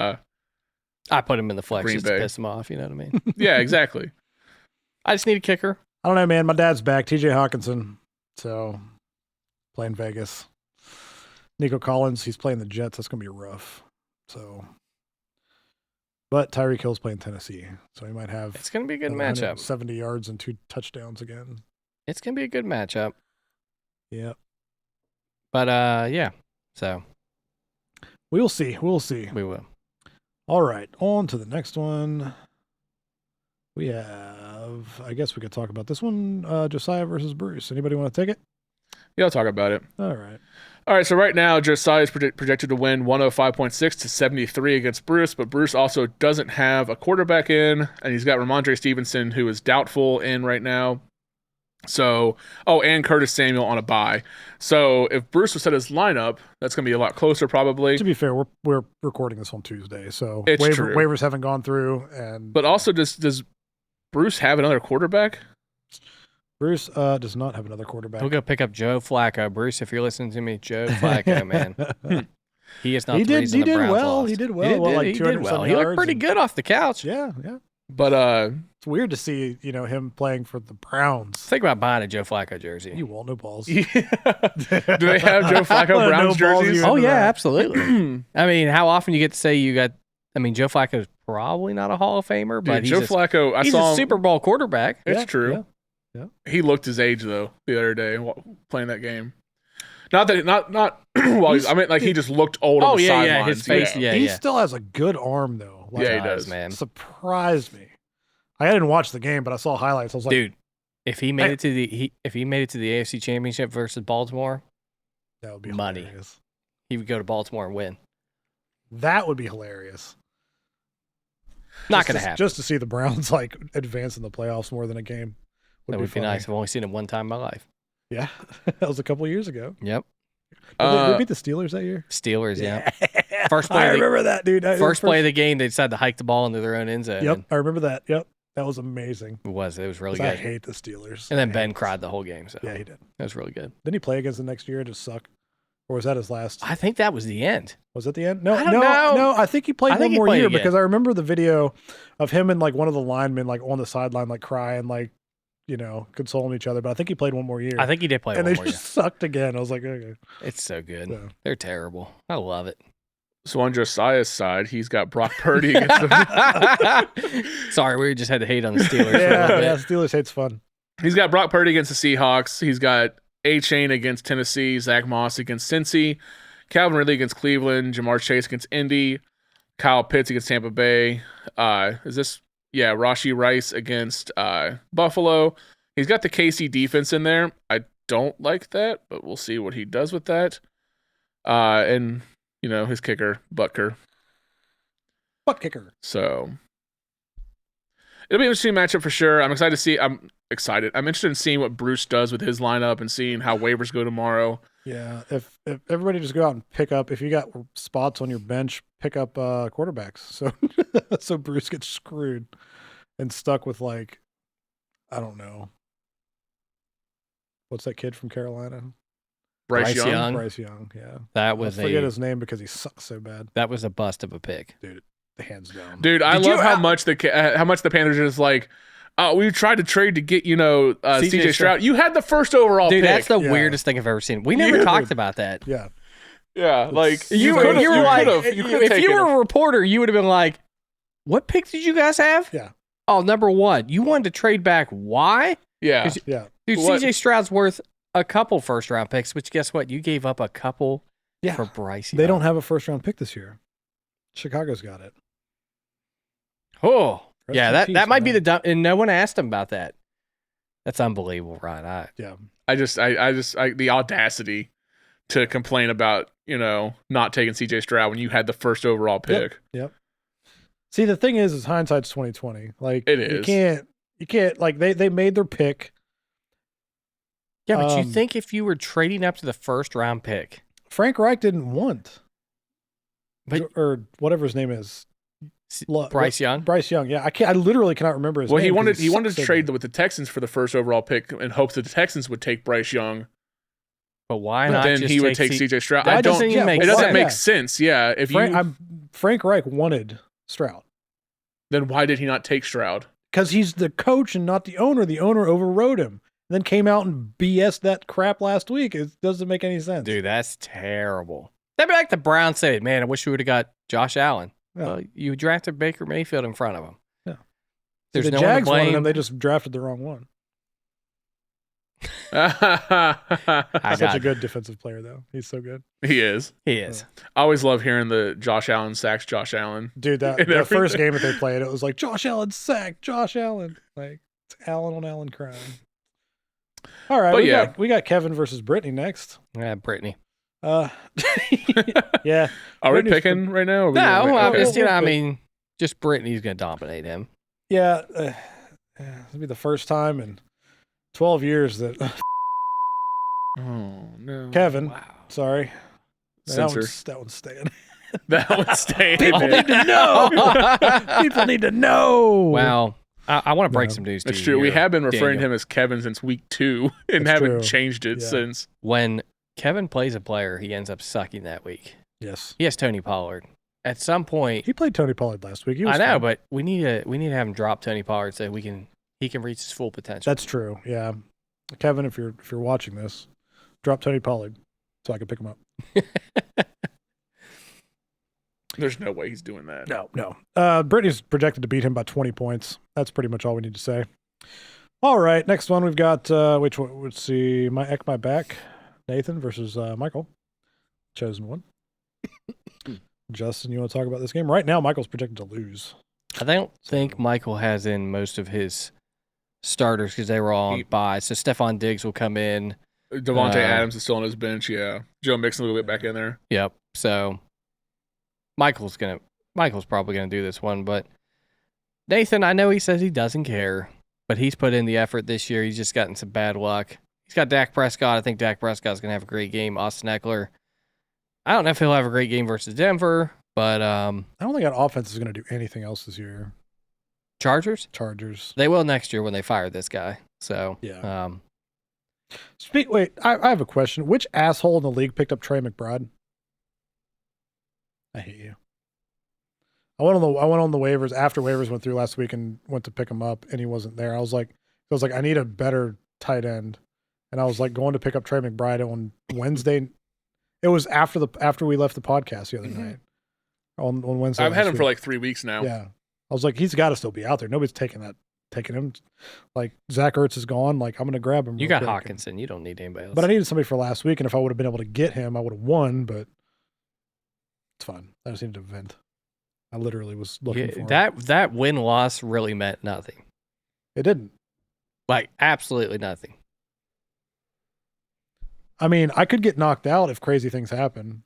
I put him in the flex Green just Bay. to piss him off. You know what I mean? Yeah, exactly. I just need a kicker. I don't know, man. My dad's back, TJ Hawkinson. So, playing Vegas. Nico Collins, he's playing the Jets. That's going to be rough. So, but Tyreek Hill's playing Tennessee. So, he might have. It's going to be a good matchup. 70 yards and 2 touchdowns again. It's going to be a good matchup. Yep. But, yeah. So, we'll see. We will. All right, on to the next one. We have, I guess we could talk about this one, Josiah versus Bruce. Anybody want to take it? Yeah, I'll talk about it. All right. All right, so right now, Josiah is projected to win 105.6 to 73 against Bruce, but Bruce also doesn't have a quarterback in, and he's got Ramondre Stevenson, who is doubtful in right now. So, and Curtis Samuel on a bye. So if Bruce was set his lineup, that's going to be a lot closer probably. To be fair, we're recording this on Tuesday, so It's true. waivers haven't gone through. But also, does Bruce have another quarterback? Bruce does not have another quarterback. We'll go pick up Joe Flacco. Bruce, if you're listening to me, Joe Flacco, man. He is not the reason the Browns lost. He did well. He did well. He looked pretty good off the couch. Yeah. But it's weird to see, him playing for the Browns. Think about buying a Joe Flacco jersey. You won't, no balls. do they have Joe Flacco Browns jerseys? Oh, yeah, absolutely. I mean, how often you get to say you got – I mean, Joe Flacco's probably not a Hall of Famer, but Joe Flacco, he's a Super Bowl quarterback. It's true. Yeah. He looked his age, though, the other day playing that game. Not while I mean, like he just looked old on the sidelines. His face, He still has a good arm, though. Like, he does, man. Surprised me. I didn't watch the game, but I saw highlights. I was like, dude, if he made it to the AFC Championship versus Baltimore, that would be money. Hilarious. He would go to Baltimore and win. That would be hilarious. Not going to happen. Just to see the Browns advance in the playoffs more than a game. That would be nice. I've only seen it one time in my life. Yeah, that was a couple of years ago. Yep. Did they beat the Steelers that year? Steelers, yeah. First play. I remember that, dude. First play of the game, they decided to hike the ball into their own end zone. Yep, I remember that. Yep, that was amazing. It was really good. I hate the Steelers. And then Ben cried the whole game. So yeah, he did. That was really good. Didn't he play against the next year and just suck? Or was that his last? I think that was the end. Was it the end? No, I don't know. No. I think he played one more year again. because I remember the video of him and one of the linemen on the sideline crying consoling each other. But I think he played one more year. I think he did play one more year. And they just sucked again. I was like, okay. It's so good. Yeah. They're terrible. I love it. So on Josiah's side, he's got Brock Purdy against the Sorry, we just had to hate on the Steelers. Yeah, Steelers hate's fun. He's got Brock Purdy against the Seahawks. He's got A-Chain against Tennessee, Zach Moss against Cincy, Calvin Ridley against Cleveland, Jamar Chase against Indy, Kyle Pitts against Tampa Bay. Rashee Rice against Buffalo. He's got the KC defense in there. I don't like that, but we'll see what he does with that. And his kicker, Butker. Butt kicker. So it'll be an interesting matchup for sure. I'm excited. I'm interested in seeing what Bruce does with his lineup and seeing how waivers go tomorrow. Yeah, if everybody just go out and pick up, if you got spots on your bench, pick up quarterbacks. So Bruce gets screwed and stuck with I don't know. What's that kid from Carolina? Bryce Young. Bryce Young, yeah. I forget his name because he sucks so bad. That was a bust of a pick. Dude, hands down. Dude, I love how much the Panthers are just like, we tried to trade to get, CJ Stroud. You had the first overall pick. Dude, that's the weirdest thing I've ever seen. We never talked about that. Yeah. Yeah, you were like, if you were a reporter, you would have been like, what pick did you guys have? Yeah. Oh, number 1. You wanted to trade back. Why? Yeah. Dude, CJ Stroud's worth a couple first-round picks, which guess what? You gave up a couple for Bryce Young. They don't have a first-round pick this year. Chicago's got it. Oh. That might be the dumb, and no one asked him about that. That's unbelievable, Ryan. I just the audacity to complain about, not taking CJ Stroud when you had the first overall pick. Yep. See, the thing is hindsight's 2020. It is. You can't they made their pick. Yeah, but you think if you were trading up to the first round pick, Frank Reich didn't want, or whatever his name is, Bryce Young. Bryce Young, yeah. I literally cannot remember his name. Well, he wanted to trade with the Texans for the first overall pick in hopes that the Texans would take Bryce Young. But why not? Then he would take CJ Stroud. It doesn't make sense. Yeah, Frank Reich wanted Stroud. Then why did he not take Stroud? Because he's the coach and not the owner. The owner overrode him. Then came out and BS that crap last week. It doesn't make any sense. Dude, that's terrible. That'd be like the Browns said, man, I wish we would have got Josh Allen. Yeah. Well, you drafted Baker Mayfield in front of him. Yeah. There's the no Jags one to blame. Wanted him, they just drafted the wrong one. Such a good defensive player, though. He's so good. He is. I always love hearing the Josh Allen sacks Josh Allen. Dude, that first game that they played, it was like, Josh Allen sacked Josh Allen. Like, it's Allen on Allen crime. All right, we got Kevin versus Brittany next. Yeah, Brittany. Yeah. Are we picking right now? I mean, just Brittany's going to dominate him. Yeah. It'll be the first time in 12 years that... Oh, no. Kevin. Wow. Sorry. Censor. That one's staying. That one's staying. People need to know. People need to know. Wow. I want to break some news to you. That's true. Here, we have been referring Daniel. to him as Kevin since week 2 and That's haven't true. changed it since. When Kevin plays a player, he ends up sucking that week. Yes. He has Tony Pollard. At some point, He played Tony Pollard last week. I know, fun. But we need to have him drop Tony Pollard so he can reach his full potential. That's true. Yeah. Kevin, if you're watching this, drop Tony Pollard so I can pick him up. There's no way he's doing that. No. Brittany's projected to beat him by 20 points. That's pretty much all we need to say. All right. Next one, we've got, which one? Let's see. My Ek, My Back. Nathan versus Michael. Chosen one. Justin, you want to talk about this game? Right now, Michael's projected to lose. I don't think Michael has in most of his starters because they were all on bye. So Stephon Diggs will come in. Devontae Adams is still on his bench. Yeah. Joe Mixon will get back in there. Yep. So Michael's probably gonna do this one, but Nathan, I know he says he doesn't care, but he's put in the effort this year. He's just gotten some bad luck. He's got Dak Prescott. I think Dak Prescott's gonna have a great game. Austin Eckler. I don't know if he'll have a great game versus Denver, but I don't think that offense is going to do anything else this year. Chargers. Chargers. They will next year when they fire this guy. So yeah. Wait, I have a question. Which asshole in the league picked up Trey McBride? I hate you. I went on the waivers after waivers went through last week and went to pick him up, and he wasn't there. I was like, I need a better tight end, and I was like going to pick up Trey McBride on Wednesday. It was after we left the podcast the other night on Wednesday. I've had him for like 3 weeks now. Yeah, I was like, he's got to still be out there. Nobody's taking him. Like Zach Ertz is gone. Like I'm gonna grab him. You got Hawkinson. You don't need anybody else. But I needed somebody for last week, and if I would have been able to get him, I would have won. But it's fine. I just needed to vent. I literally was looking for that win-loss really meant nothing. It didn't. Like absolutely nothing. I mean, I could get knocked out if crazy things happen.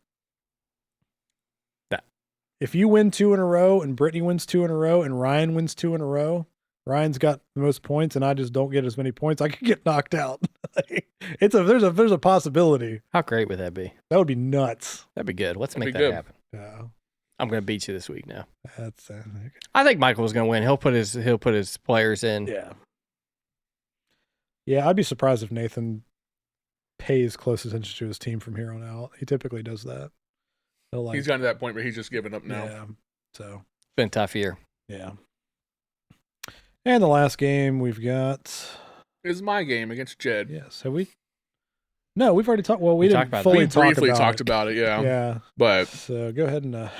If you win 2 in a row and Brittany wins 2 in a row and Ryan wins 2 in a row, Ryan's got the most points and I just don't get as many points, I could get knocked out. There's a possibility. How great would that be? That would be nuts. That'd be good. Let's make that happen. Yeah. I'm going to beat you this week now. That's I think Michael's going to win. He'll put his players in. Yeah. Yeah, I'd be surprised if Nathan pays close attention to his team from here on out. He typically does that. He's gotten to that point where he's just giving up now. Yeah. So it's been a tough year. Yeah. And the last game we've got is my game against Jed. Yes. Have we? No, we've already talked. Well, we didn't fully briefly talk talked about it. Yeah. Yeah. But so go ahead and if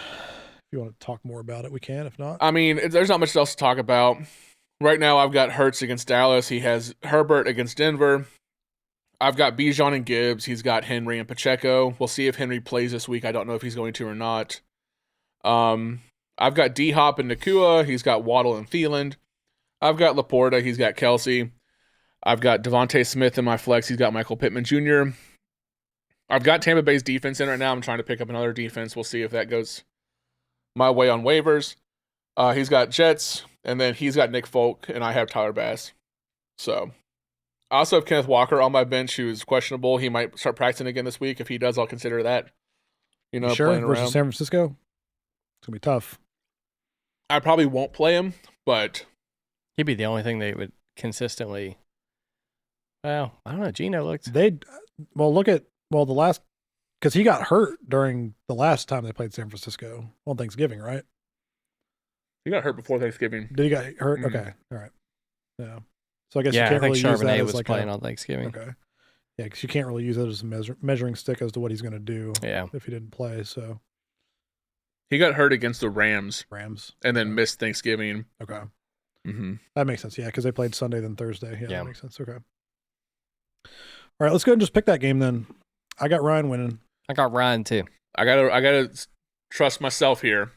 you want to talk more about it, we can. If not, I mean, there's not much else to talk about. Right now, I've got Hurts against Dallas. He has Herbert against Denver. I've got Bijan and Gibbs. He's got Henry and Pacheco. We'll see if Henry plays this week. I don't know if he's going to or not. I've got D-Hop and Nakua. He's got Waddle and Thielen. I've got Laporta. He's got Kelsey. I've got Devontae Smith in my flex. He's got Michael Pittman Jr. I've got Tampa Bay's defense in right now. I'm trying to pick up another defense. We'll see if that goes my way on waivers. He's got Jets, and then he's got Nick Folk, and I have Tyler Bass. So I also have Kenneth Walker on my bench, who is questionable. He might start practicing again this week. If he does, I'll consider that. Sure, playing versus around. San Francisco, it's gonna be tough. I probably won't play him, but he'd be the only thing they would consistently. Well, I don't know. Gino looked. The last, because he got hurt during the last time they played San Francisco on Thanksgiving, right? He got hurt before Thanksgiving. Did he get hurt? Mm-hmm. Okay, all right. Yeah. So I guess you can't really use that Charbonnet as was like playing on Thanksgiving. Okay. Yeah, because you can't really use it as a measuring stick as to what he's going to do. Yeah. If he didn't play, so he got hurt against the Rams, and then missed Thanksgiving. Okay. Mm-hmm. That makes sense. Yeah, because they played Sunday then Thursday. Yeah, yeah, that makes sense. Okay. All right, let's go ahead and just pick that game then. I got Ryan winning. I got Ryan too. I gotta trust myself here.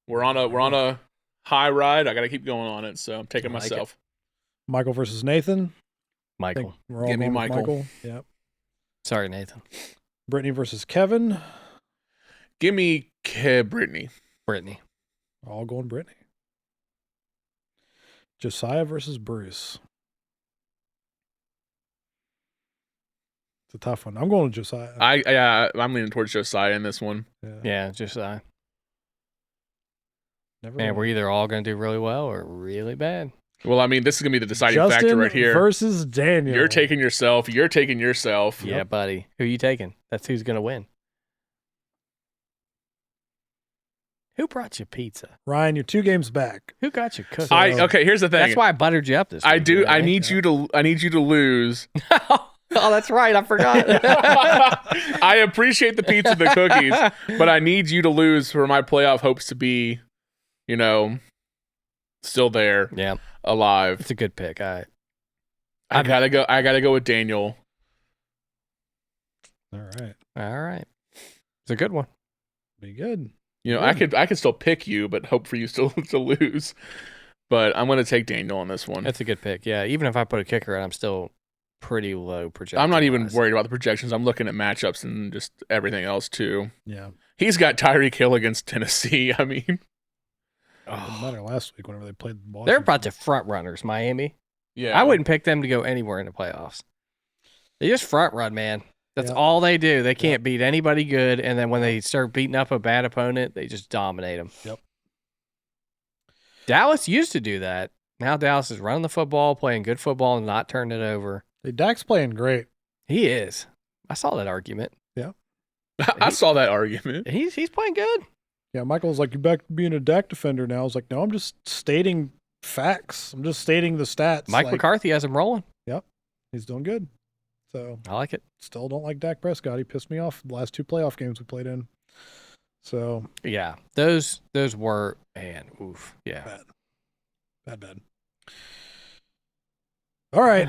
We're on a high ride. I gotta keep going on it. So I'm taking myself. Michael versus Nathan. Michael. We're all Give me going with Michael. Yep. Sorry, Nathan. Brittany versus Kevin. Give me Brittany. Brittany. All going Brittany. Josiah versus Bruce. It's a tough one. I'm going with Josiah. I'm leaning towards Josiah in this one. Yeah, Josiah. Never And won. we're either all going to do really well or really bad. Well, I mean, this is gonna be the deciding Justin factor right here. versus Daniel. You're taking yourself. You're taking yourself. Yeah, buddy. Who you taking? That's who's going to win. Who brought you pizza? Ryan, you're 2 games back. Who got you cookies? Okay, here's the thing. That's why I buttered you up this week. I do. you know, I right? need you to lose. Oh, that's right. I forgot. I appreciate the pizza, the cookies, but I need you to lose for my playoff hopes to be, still there, Yeah, alive. it's a good pick. I gotta go with Daniel. All right. All right. It's a good one. Be good. I could still pick you, but hope for you still to lose. But I'm gonna take Daniel on this one. That's a good pick. Yeah, even if I put a kicker in, I'm still pretty low projection. I'm not even worried about the projections. I'm looking at matchups and just everything else too. Yeah. He's got Tyreek Hill against Tennessee. I mean, Didn't matter last week whenever they played Washington. They're a bunch of front runners, Miami. yeah, I wouldn't pick them to go anywhere in the playoffs. They just front run, man. That's Yeah. all they do. They can't beat anybody good, and then when they start beating up a bad opponent, they just dominate them. Yep. Dallas used to do that. Now Dallas is running the football, playing good football, and not turning it over. Hey, Dak's playing great. He is. I saw that argument. I saw that argument. He's playing good. Yeah, Michael's like, you back to being a Dak defender now. I was like, no, I'm just stating facts. I'm just stating the stats. Mike Like, McCarthy has him rolling. He's doing good. So I like it. still don't like Dak Prescott. He pissed me off the last 2 playoff games we played in. So Yeah, those were, man, oof. Yeah. bad. All right.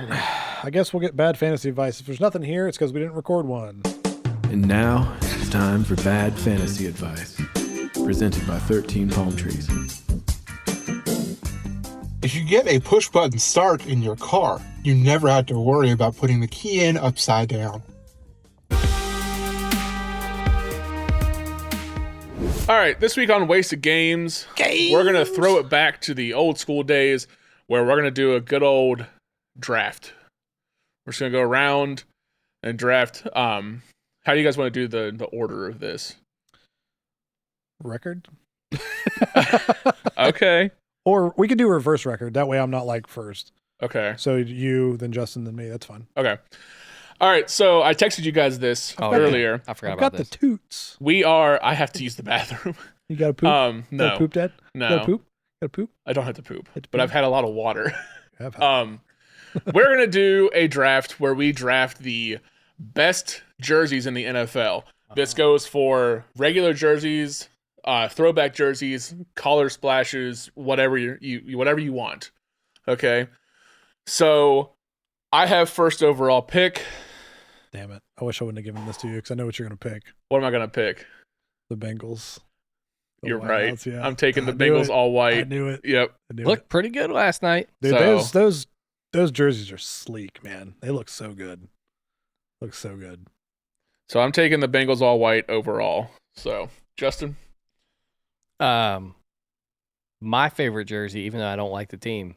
I guess we'll get bad fantasy advice. If there's nothing here, it's because we didn't record one. And now it's time for Bad Fantasy Advice, presented by 13 Palm Trees. If you get a push-button start in your car, you never have to worry about putting the key in upside down. All right, this week on Wasted Games, we're going to throw it back to the old school days where we're going to do a good old draft. We're just going to go around and draft. How do you guys want to do the order of this? Record? Okay. Or we could do reverse record. That way I'm not like first. Okay. So you, then Justin, then me. That's fine. Okay. All right, so I texted you guys this earlier. I forgot I've about got this. the toots. I have to use the bathroom. You got to poop? Got No. to poop, Dad? No. Got to poop? Got to poop? I don't have to poop, Had to but poop? I've had a lot of water. Have had. We're going to do a draft where we draft the best jerseys in the NFL. This goes for regular jerseys, throwback jerseys, collar splashes, whatever you want. Okay. So I have first overall pick. Damn it. I wish I wouldn't have given this to you because I know what you're going to pick. What am I going to pick? The Bengals. The You're right. Whiteouts, yeah. I'm taking the I knew Bengals it. all I white. knew it. Yep. I knew Looked it. pretty good last night. Dude, So- those jerseys are sleek, man. They look so good. Look so good. So I'm taking the Bengals all white overall. So, Justin? My favorite jersey, even though I don't like the team,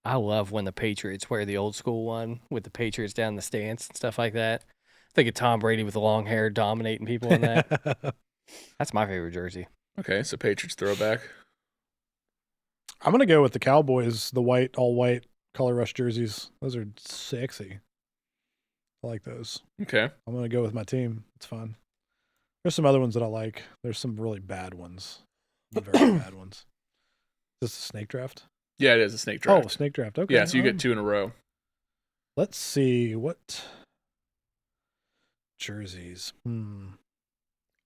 I love when the Patriots wear the old school one with the Patriots down the stance and stuff like that. Think of Tom Brady with the long hair dominating people in that. That's my favorite jersey. Okay, so Patriots throwback. I'm going to go with the Cowboys, the white, all white color rush jerseys. Those are sexy. I like those. Okay. I'm going to go with my team. It's fun. There's some other ones that I like. There's some really bad ones. Very bad ones. Is this a snake draft? Yeah, it is a snake Oh, draft. snake draft. Okay. Yeah, so you get 2 in a row. Let's see. What jerseys?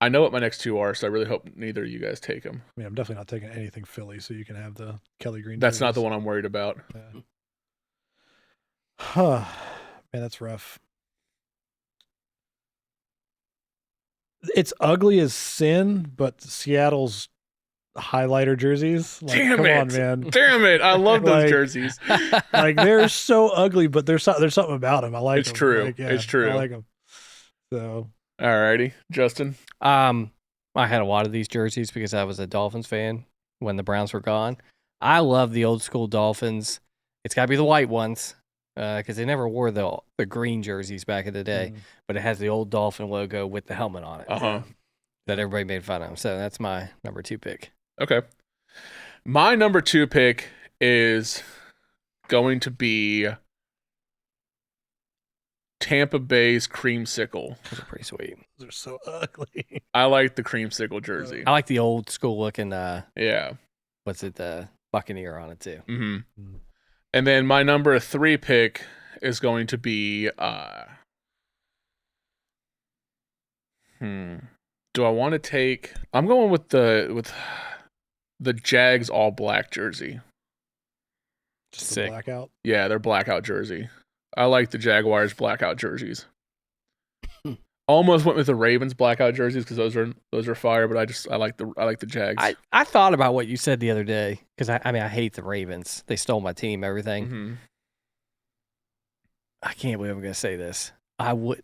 I know what my next 2 are, so I really hope neither of you guys take them. I mean, I'm definitely not taking anything Philly, so you can have the Kelly Green. That's not the jerseys. one I'm worried about. Yeah. Huh. Man, that's rough. It's ugly as sin, but Seattle's highlighter jerseys. Like, Damn come it. on, man. Damn it. I love those Like- jerseys. Like they're so ugly, but there's something about them. I like It's them. true. Like, It's true. I like them. So Alrighty. Justin. I had a lot of these jerseys because I was a Dolphins fan when the Browns were gone. I love the old school Dolphins. It's got to be the white ones because they never wore the green jerseys back in the day, but it has the old Dolphin logo with the helmet on it that everybody made fun of. So that's my number 2 pick. Okay. My number 2 pick is going to be Tampa Bay's creamsicle. Those are pretty sweet. they're so ugly. I like the creamsicle jersey. I like the old school looking, Yeah. what's it, the Buccaneer on it too. Mm-hmm. And then my number 3 pick is going to be do I want to take I'm going with the Jags all black jersey. Just Sick. the blackout. Yeah, their blackout jersey. I like the Jaguars blackout jerseys. Almost went with the Ravens blackout jerseys because those are fire, but I like the Jags. I thought about what you said the other day because I hate the Ravens. They stole my team, everything. Mm-hmm. I can't believe I'm going to say this. I would,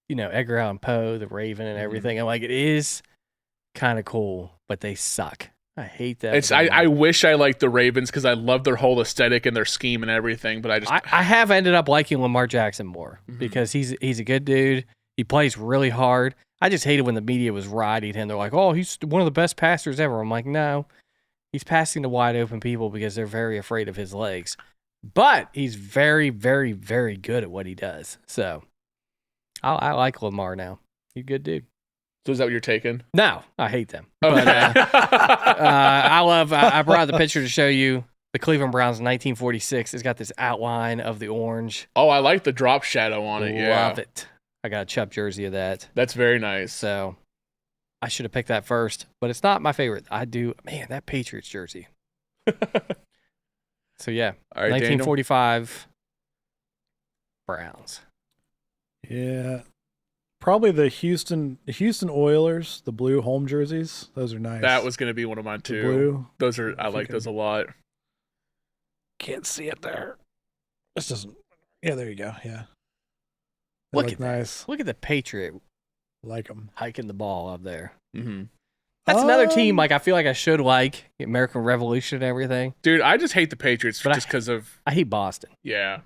Edgar Allan Poe, the Raven, and everything. I'm like, it is kind of cool, but they suck. I hate that. I wish I liked the Ravens because I love their whole aesthetic and their scheme and everything, but I have ended up liking Lamar Jackson more because he's a good dude. He plays really hard. I just hated when the media was riding him. They're like, oh, he's one of the best passers ever. I'm like, no, he's passing to wide open people because they're very afraid of his legs. But he's very, very, very good at what he does. So I like Lamar now. He's a good dude. So is that what you're taking? No, I hate them. Okay. But I brought the picture to show you the Cleveland Browns in 1946. It's got this outline of the orange. Oh, I like the drop shadow on it. Yeah. Love it. I got a Chubb jersey of that. That's very nice. So I should have picked that first, but it's not my favorite. Man, that Patriots jersey. So yeah, All right, 1945 Browns. Yeah. Probably the Houston Oilers, the blue home jerseys. Those are nice. That was going to be one of mine The too. blue. I like those a lot. Can't see it there. This doesn't. Yeah, there you go. Yeah. They Look look at nice. Look at the Patriot Like them. hiking the ball up there. Mm-hmm. That's another team I feel like I should like, the American Revolution and everything. Dude, I just hate the Patriots just because of... I hate Boston. Yeah.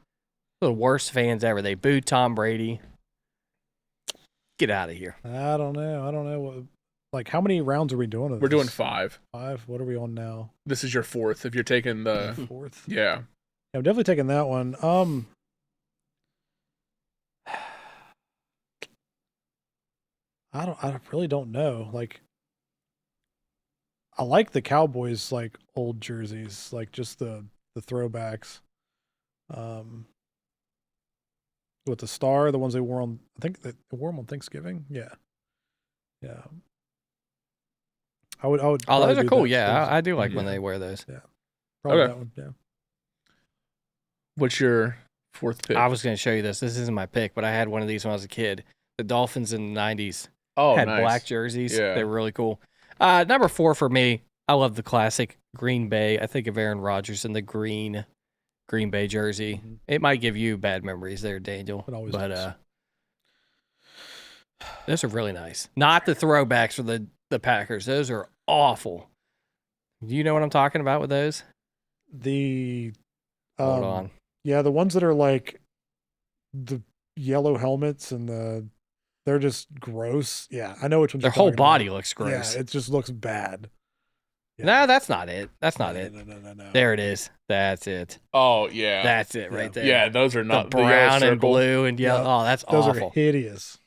They're the worst fans ever. They booed Tom Brady. Get out of here. I don't know. Like, how many rounds are we doing of We're this? doing 5. 5? What are we on now? This is your 4th. If you're taking the... 4th? Yeah. Yeah, I'm definitely taking that one. I really don't know. Like, I like the Cowboys like old jerseys, like just the throwbacks. With the star, the ones they wore on, I think they wore them on Thanksgiving. Yeah. I would. Oh, probably those are do cool. that. Yeah, I do like Yeah. when they wear those. Probably Okay. that one. Yeah. What's your 4th pick? I was going to show you this. This isn't my pick, but I had one of these when I was a kid. The Dolphins in the 90s had nice. black jerseys. Yeah. They were really cool. Number 4 for me, I love the classic Green Bay. I think of Aaron Rodgers in the Green Bay jersey. Mhm. It might give you bad memories there, Daniel. It always but does. those are really nice. Not the throwbacks for the Packers. Those are awful. Do you know what I'm talking about with those? The Hold on. Yeah, the ones that are like the yellow helmets and they're just gross. Yeah, I know which ones. Their you're whole talking body about. looks gross. Yeah, it just looks bad. Yeah. No, that's not it. That's not it. No. There it is. That's it. Oh, yeah. That's it right there. Yeah, those are not... the yellow brown and circle. blue and yellow. Yeah. Oh, that's Those awful. are hideous.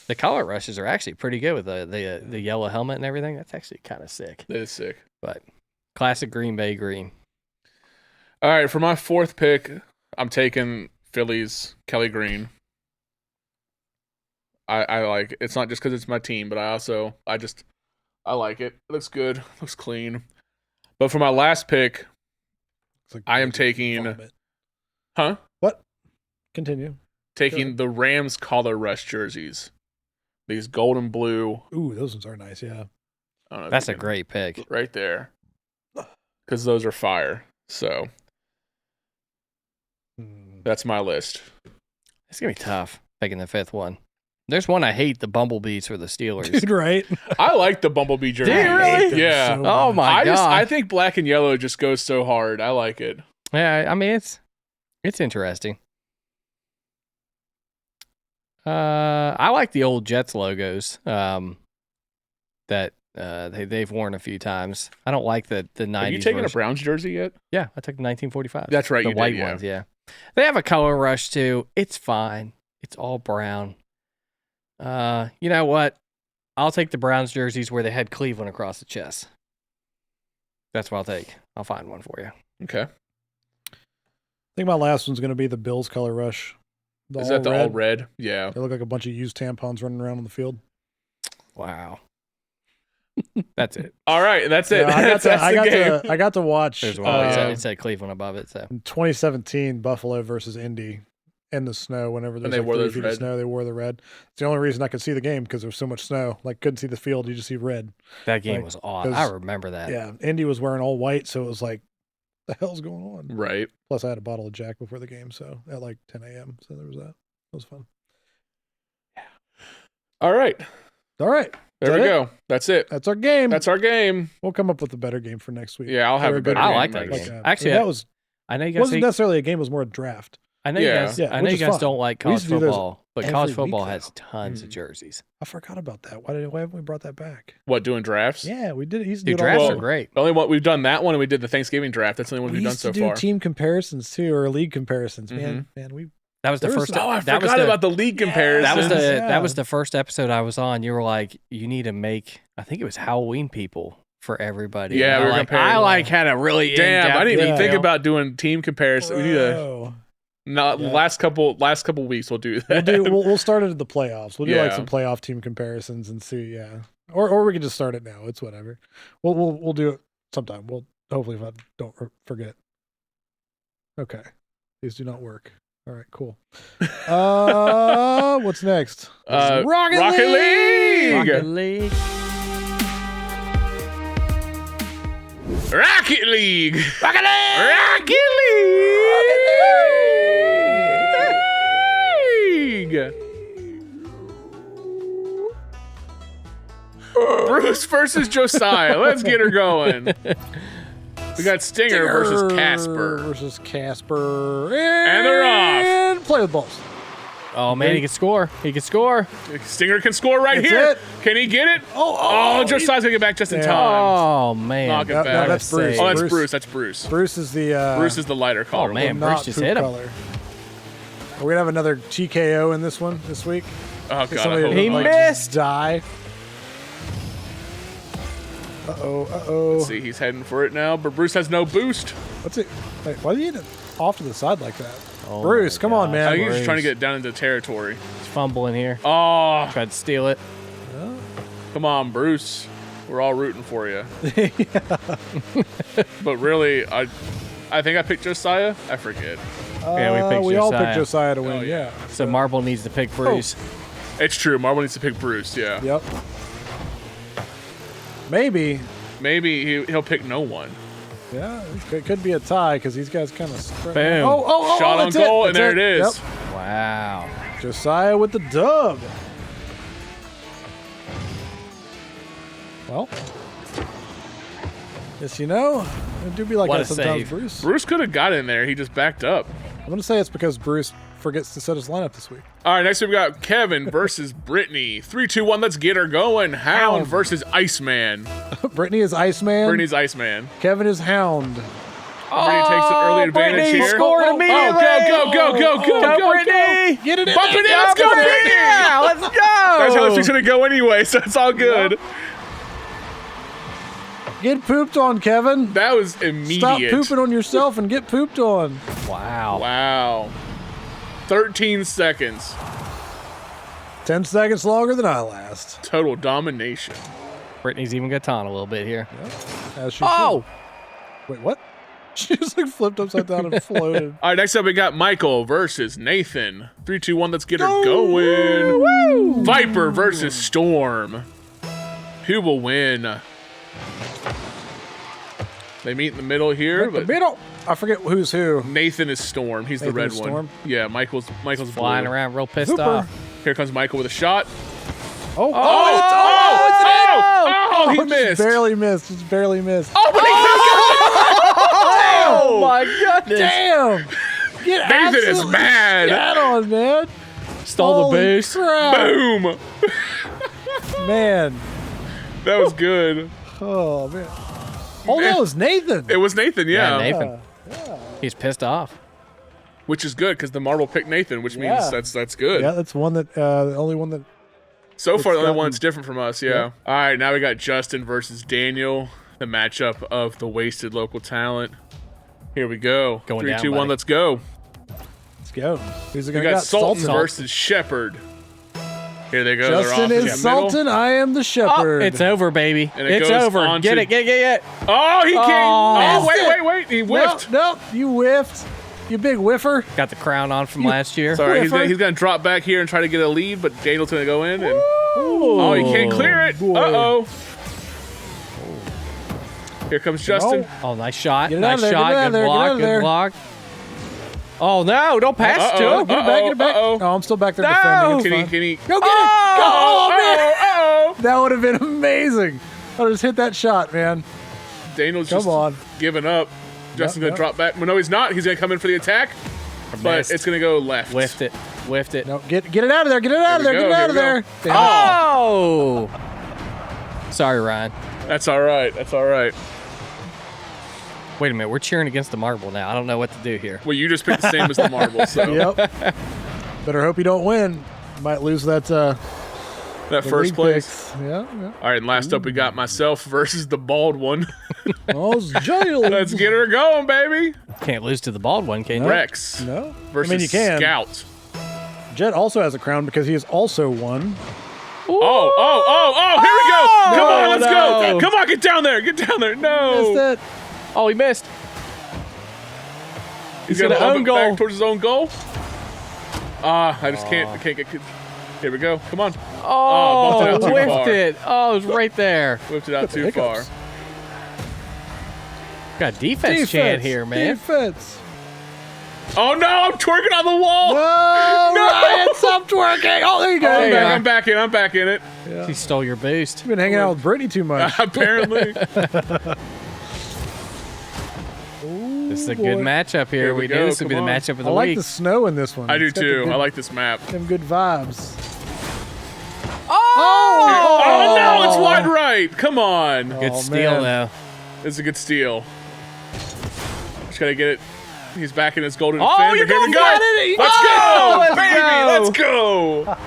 The color rushes are actually pretty good with the yellow helmet and everything. That's actually kind of sick. That is sick. But classic Green Bay green. All right, for my 4th pick, I'm taking Philly's Kelly Green. I like it. It's not just because it's my team, but I like it. It looks good. Looks clean. But for my last pick, It's like I am taking... vomit. Huh? What? Continue. taking the Rams collar rush jerseys. These gold and blue. Ooh, those ones are nice. Yeah. That's a great pick. Right there. Because those are fire. So that's my list. It's going to be tough picking the 5th one. There's one I hate, the Bumblebees for the Steelers. Dude, right? I like the Bumblebee jersey. Do you really? Yeah. So Oh, my God. I think black and yellow just goes so hard. I like it. Yeah, I mean, it's interesting. I like the old Jets logos that they've worn a few times. I don't like the 90s Have you taken version. a Browns jersey yet? Yeah, I took the 1945. That's right, The you did, white yeah. ones, yeah. They have a color rush, too. It's fine. It's all brown. You know what? I'll take the Browns jerseys where they had Cleveland across the chest. That's what I'll take. I'll find one for you. Okay. I think my last one's going to be the Bills color rush. Is that the all red? Yeah. They look like a bunch of used tampons running around on the field. Wow. That's it. All right, that's it. Yeah, That's I got to watch There's one. It said Cleveland above it. So in 2017 Buffalo versus Indy in the snow. Whenever there's they like wore 3 those feet red. of snow, they wore the red. It's the only reason I could see the game because there was so much snow. Like couldn't see the field, you just see red. that game Like, was odd. I remember that. Yeah, Indy was wearing all white, so it was like, the hell's going on? Right. Plus, I had a bottle of Jack before the game, so at like 10 a.m. So there was that. It was fun. All right. All right, There we that it? go. That's it. that's our game. That's our game. We'll come up with a better game for next week. Yeah, I'll have Or a better I game like that next. game. Actually, that was I know you guys. wasn't necessarily a game; it was more a draft. I know you Yeah. guys. Yeah, I know which you is guys fun. don't like We used college to do those football, but every college week, football though. has tons of jerseys. I forgot about that. Why haven't we brought that back? What, doing drafts? Yeah, we did. Used to Dude, do it all drafts the are time. great. The only one we've done that one, and we did the Thanksgiving draft. That's the only one We we've done used so to do far. team comparisons too, or league comparisons. Man, we That was the There was first. some- Oh, I that was forgot the, about the league comparison. That was the Yeah. that was the first episode I was on. You were like, you need to make. I think it was Halloween people for everybody. Yeah, And we were comparing. I like had a really Damn, in-depth I didn't even think detail. about doing team comparison. We need to. Bro. Not Yeah. last couple weeks we'll do that. We'll start it at the playoffs. We'll do like Yeah. some playoff team comparisons and see. Yeah, or we can just start it now. It's whatever. We'll do it sometime. We'll hopefully if I don't forget. Okay, these do not work. All right, cool. What's next? Rocket League. Rocket League. Rocket League. Rocket League. Rocket League. Bruce versus Josiah. Let's get her going. We got Stinger versus Casper. Versus Casper. And they're off. And play with balls. Oh man, he can score. He can score. Stinger can score right That's here. it. Can he get it? Oh, Josiah's gonna get back just in Yeah. time. Oh man. Knock it No, back. that's Bruce. Oh, that's Bruce. Bruce. That's Bruce. Bruce is the Bruce is the lighter color. Oh, man. not Bruce just poop hit him. color. Are we gonna have another TKO in this one this week? Oh god, I Somebody hope He not. like, just missed. die. Uh-oh. Let's see, he's heading for it now, but Bruce has no boost. What's it? Wait, why did he hit it off to the side like that? Oh, Bruce, my come on, gosh. man. I think he's Bruce. just trying to get down into territory. He's fumbling here. Oh, Tried to steal it. come on, Bruce. We're all rooting for you. But really, I think I picked Josiah. I forget. Yeah, we picked we all Josiah. picked Josiah to win. Oh, yeah. yeah. So Marble needs to pick Bruce. It's true. Marble needs to pick Bruce. Yeah. Yep. Maybe. Maybe he'll pick no one. Yeah, it could be a tie because these guys kind of spread. Boom. Shot on that's goal, and That's there it is. Yep. Wow. Josiah with the dub. Well, yes, it do be like What that a sometimes, save. Bruce. Bruce could have got in there. He just backed up. I'm gonna say it's because Bruce forgets to set his lineup this week. All right, next we've got Kevin versus Brittany. 3, 2, 1, let's get her going. Hound versus Iceman. Brittany is Iceman. Brittany's Iceman. Kevin is Hound. Brittany takes the early advantage Brittany here. scored immediately. Go, Brittany. Get it in Bump there. it in, let's go, Brittany. Yeah, let's go. That's how this week's going to go anyway, so it's all good. Get pooped on, Kevin. That was immediate. Stop pooping on yourself and get pooped on. Wow. Wow. 13 seconds. 10 seconds longer than I last. Total domination. Brittany's even got on a little bit here. As she Oh. should. Wait, what? She just like flipped upside down and floated. All right, next up we got Michael versus Nathan. 3, 2, 1, let's get her going. Woo! Viper versus Storm. Who will win? They meet in the middle here, but I forget who's who. Nathan is Storm. He's the Nathan red is one. Storm? Yeah, Michael's Flying blue. around real pissed Super. off. Here comes Michael with a shot. Oh, He just missed. barely missed. Just barely missed. Oh, but Oh my goodness. Damn! Get Nathan is absolutely mad. shat on, man. Stole the Holy boost. crap. Boom. Man. That was good. Oh, man. Oh, that was Nathan. It was Nathan, yeah. Yeah, Nathan. He's pissed off. Which is good because the marble picked Nathan, which means Yeah. that's good. Yeah, that's one that, the only one that. So far, the only gotten- one that's different from us, yeah. All right, now we got Justin versus Daniel, the matchup of the wasted local talent. Here we go. Going 3, down, 2, 1, buddy. let's go. Let's go. Who's it We going to got got? Sultan Sultan. versus Shepherd. Here they go. They're Justin off in is the middle. Sultan. I am the Oh, shepherd. it's over, baby. And it It's goes over. on Get to- it, get it. Oh, he came. Oh. Oh, wait. He whiffed. No, you whiffed. You big whiffer. Got the crown on from last year. Sorry, he's Whiffer. gonna drop back here and try to get a lead, but Daniel's gonna go in and oh, he can't clear it. boy. Uh-oh. Here comes Justin. Oh, nice shot. Get it out Nice of there, shot. get it out Good of there, get block. out of Good there. block. Oh, no. Don't pass it to Uh-oh. him. Get it back, get it back. Uh-oh. Oh, I'm still back there No. defending. It's Can he? fine. Can he? Go get Oh, it. Oh, man. Uh-oh. That would have been amazing. I just hit that shot, man. Daniel's Come just on. giving up. Justin's Yep. gonna drop back. Well, no, he's not. He's gonna come in for the attack, but Missed. it's gonna go left. Whiffed it. Whiffed it. No, get it out of there. Get it out of Here there. we Get it go, out of here there. we Damn it. Oh! Sorry, Ryan. That's all right. That's all right. Wait a minute. We're cheering against the marble now. I don't know what to do here. Well, you just picked the same as the marble, so Yep. Better hope you don't win. You might lose that that the first league place. picks. Yeah. All right, and last up we got myself versus the bald one. Oh, it's jail. Let's get her going, baby. Can't lose to the bald one, can you? Rex No. versus I mean, you can. Scout. Jet also has a crown because he has also won. Oh, here we go. Come on, let's no. go. Come on, get down there. Get down there. Missed No. it. Oh, he missed. He's gonna gonna own own goal. back towards his own goal. I just can't. I can't get. Here we go. Come on. Oh, bumped it out too whiffed far. it. Oh, it was right there. Whipped it out too hiccups. far. Got defense chant here, man. Defense. Oh no! I'm twerking on the wall. No, No. Ryan, stop twerking. Oh, there you go. There you go. I'm back in. I'm back in it. He stole your boost. You've been hanging out with Brittany too much. Apparently. This is a boy. good matchup here. Here we We go, knew this would be the come on. matchup of I the like week. the snow in this one. I do It's got the too. good- I like this map. them good vibes. Oh no! It's wide right. Come on. Good Oh, steal, man. though. It's a good steal. Just gotta get it. He's back in his golden Oh, fin. you Here we got go. it! Let's Oh, go, let's baby. go. Let's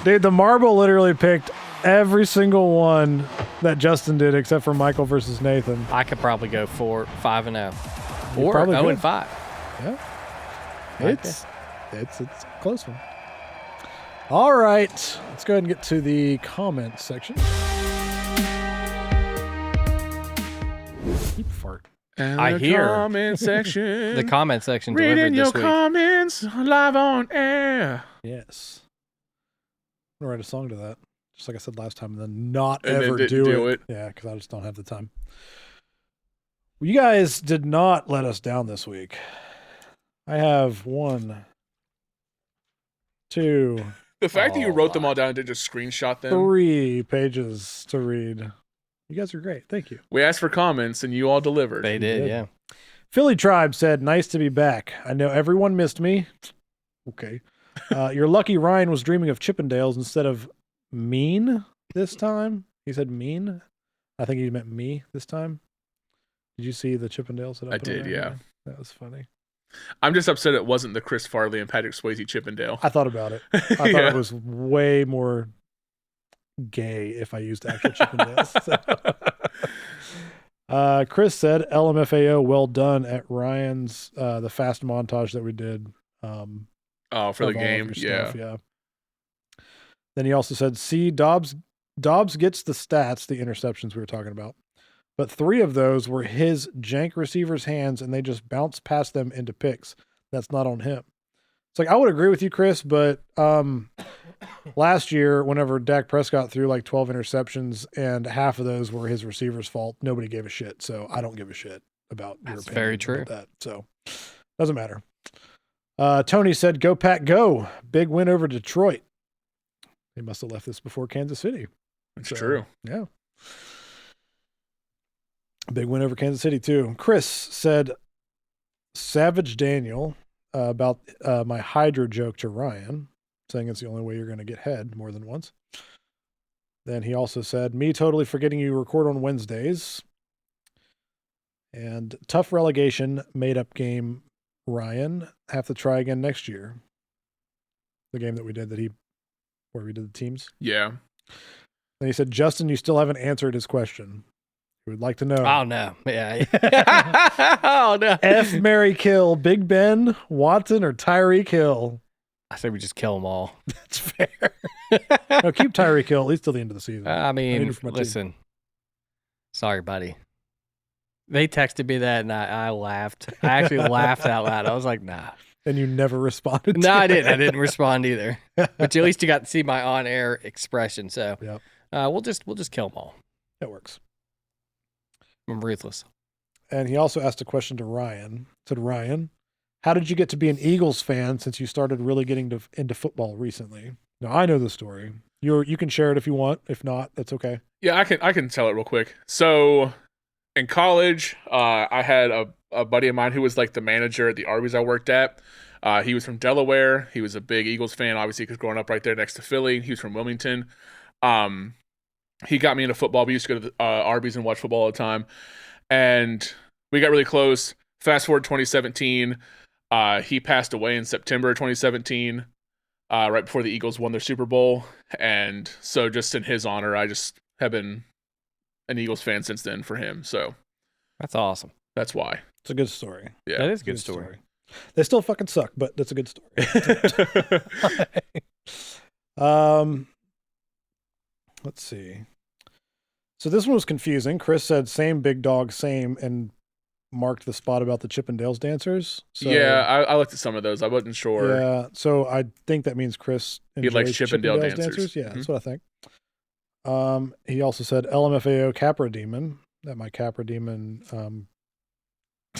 go. Dude, the marble literally picked every single one that Justin did except for Michael versus Nathan. I could probably go 4-5-0. You Or probably 0-5. Yeah. It's a close one. All right. Let's go ahead and get to the comments section. Keep fart. I hear comment section. the comment section delivered Reading your this week. comments live on air. Yes. I'm gonna write a song to that. Just like I said last time, and then not And then ever didn't do do it. it. Yeah, because I just don't have the time. Well, you guys did not let us down this week. I have 1, 2, The fact that you wrote them all down and did just screenshot them. 3 pages to read. You guys are great. Thank you. We asked for comments and you all delivered. They did, did. yeah. Philly Tribe said, "Nice to be back. I know everyone missed me." Okay. You're lucky Ryan was dreaming of Chippendales instead of mean this time. He said mean. I think he meant me this time. Did you see the Chippendales? That I put on did, there? yeah. That was funny. I'm just upset it wasn't the Chris Farley and Patrick Swayze Chippendale. I thought about it. I thought Yeah. it was way more gay if I used actual Chippendales. So. Chris said, LMFAO, well done at Ryan's, the fast montage that we did. Oh, for the of all of game. your Yeah. stuff, yeah. Then he also said, see, Dobbs gets the stats, the interceptions we were talking about, but 3 of those were his jank receivers' hands, and they just bounced past them into picks. That's not on him. It's like, I would agree with you, Chris, but last year, whenever Dak Prescott threw like 12 interceptions and half of those were his receivers' fault, nobody gave a shit. So I don't give a shit about your opinion. Very true. About that. So doesn't matter. Tony said, "Go Pack, go! Big win over Detroit." They must have left this before Kansas City. It's true. Yeah. Big win over Kansas City too. Chris said, "Savage Daniel." About my Hydra joke to Ryan, saying it's the only way you're going to get head more than once. Then he also said, "Me totally forgetting you record on Wednesdays." And tough relegation made-up game, Ryan. Have to try again next year. The game that we did where we did the teams. Yeah. Then he said, "Justin, you still haven't answered his question. He would like to know." Oh, no. Yeah. Oh, no. F, marry, kill, Big Ben, Watson, or Tyreek Hill? I say we just kill them all. That's fair. No, keep Tyreek Hill at least till the end of the season. I mean, need it for my listen. Sorry, buddy. They texted me that, and I laughed. I actually laughed out loud. I was like, nah. And you never responded to No, I it. didn't. I didn't respond either. But at least you got to see my on-air expression. So Yep. we'll just kill them all. That works. I'm ruthless. And he also asked a question to Ryan. Said, "Ryan, how did you get to be an Eagles fan since you started really getting into football recently?" Now, I know the story. You can share it if you want. If not, that's okay. Yeah, I can tell it real quick. So in college, I had a buddy of mine who was like the manager at the Arby's I worked at. He was from Delaware. He was a big Eagles fan, obviously, because growing up right there next to Philly. He was from Wilmington. He got me into football. We used to go to the, Arby's and watch football all the time. And we got really close. Fast forward 2017. He passed away in September 2017, right before the Eagles won their Super Bowl. And so just in his honor, I just have been an Eagles fan since then for him. So That's awesome. that's why. It's a good story. Yeah. That is a good story. They still fucking suck, but that's a good story. Let's see. So this one was confusing. Chris said same big dog, same, and marked the spot about the Chippendales dancers. So, yeah, I looked at some of those. I wasn't sure. Yeah, so I think that means Chris He likes enjoys Chippendale Chippendales dancers. Yeah, Mhm. that's what I think. He also said LMFAO Capra Demon. That my Capra Demon,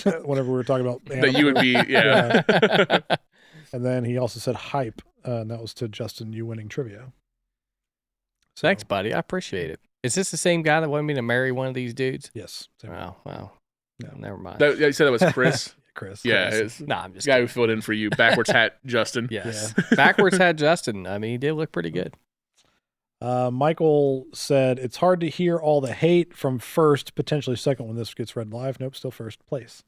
whenever we were talking about That you would be, yeah. And then he also said hype, and that was to Justin, you winning trivia. So, Thanks, buddy. I appreciate it. Is this the same guy that wanted me to marry one of these dudes? Yes. same Wow. Wow. No. Never mind. Yeah, you said that was Chris. Chris. Yeah, Chris. it's No, I'm the just guy kidding. who filled in for you. Backwards hat, Justin. Yes. Backwards had Justin. I mean, he did look pretty good. Michael said it's hard to hear all the hate from first, potentially second when this gets read live. Nope, still first place.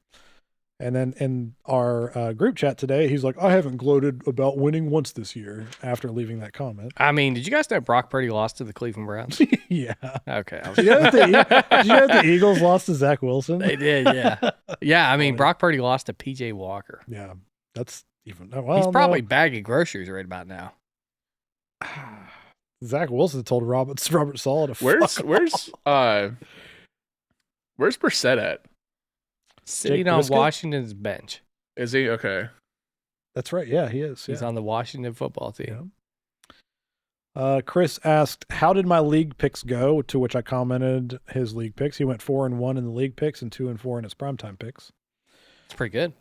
And then in our group chat today, he's like, "I haven't gloated about winning once this year," after leaving that comment. I mean, did you guys know Brock Purdy lost to the Cleveland Browns? Yeah. Okay. I was- Did you know that the Eagles lost to Zach Wilson? They did, yeah. Yeah, I mean, Brock Purdy lost to PJ Walker. Yeah, that's even. Well, He's probably no. bagging groceries right about now. Zach Wilson told Robert Sala to Where's fuck where's Brissett at? Sitting Jake on Briscoe? Washington's bench. Is he okay? That's right. Yeah, he is. He's yeah. on the Washington football team. Chris asked, "How did my league picks go?" To which I commented his league picks. He went 4-1 in the league picks and 2-4 in his primetime picks. It's pretty good.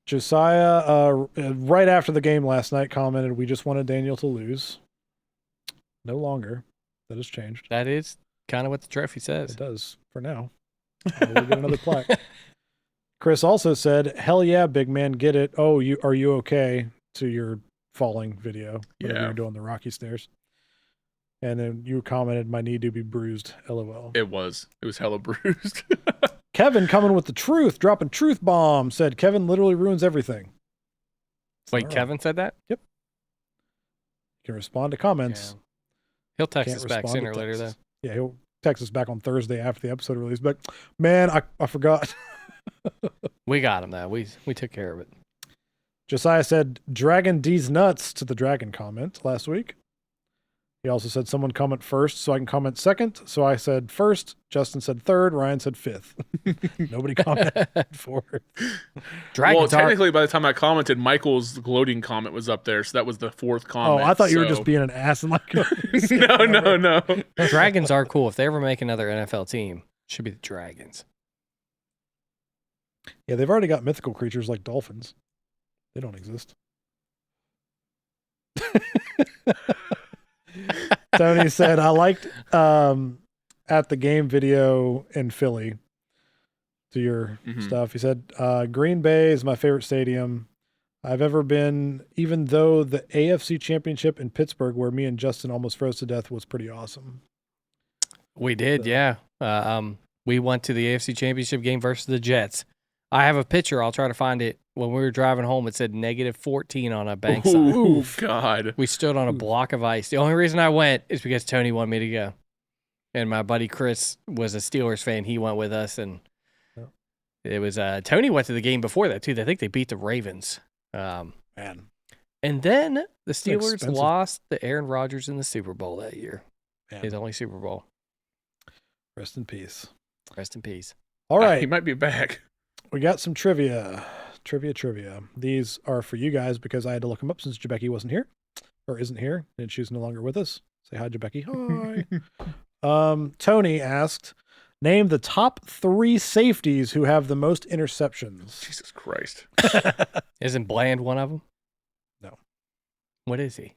Josiah, right after the game last night, commented, "We just wanted Daniel to lose." No longer. That has changed. That is kind of what the trophy It says. does for now. We'll get another plaque. Chris also said, "Hell yeah, big man, get it. Oh, are you okay?" To your falling video. Whenever Yeah. you're doing the rocky stairs. And then you commented, "My knee do be bruised. LOL." It was hella bruised. Kevin coming with the truth, dropping truth bomb, said Kevin literally ruins everything. Wait, All right. Kevin said that? You can respond to comments. Yeah. He'll text Can't us back respond to sooner or later, though. texts. Yeah, he'll text us back on Thursday after the episode release. But man, I forgot. We got him, though. We took care of it. Josiah said, "Dragon D's nuts" to the dragon comment last week. He also said someone comment first so I can comment second. So I said first. Justin said third. Ryan said fifth. Nobody commented fourth. Well, technically, by the time I commented, Michael's gloating comment was up there. So that was the fourth comment. Oh, I thought you were just being an ass and like. No. Dragons are cool. If they ever make another NFL team, it should be the Dragons. Yeah, they've already got mythical creatures like dolphins. They don't exist. Tony said, I liked at the game video in Philly to your stuff. He said, Green Bay is my favorite stadium I've ever been, even though the AFC Championship in Pittsburgh, where me and Justin almost froze to death, was pretty awesome. We did, yeah. We went to the AFC Championship game versus the Jets. I have a picture. I'll try to find it. When we were driving home, it said -14 on a bank sign. Oh, God. We stood on a block of ice. The only reason I went is because Tony wanted me to go. And my buddy Chris was a Steelers fan. He went with us. And it was Tony went to the game before that, too. I think they beat the Ravens. Man. And then the Steelers lost to Aaron Rodgers in the Super Bowl that year. Man. His only Super Bowl. Rest in peace. Rest in peace. All right. He might be back. We got some trivia. Trivia. These are for you guys because I had to look them up since Jabecky wasn't here or isn't here and she's no longer with us. Say hi, Jabecky. Hi. Tony asked, name the top 3 safeties who have the most interceptions. Jesus Christ. Isn't Bland one of them? No. What is he?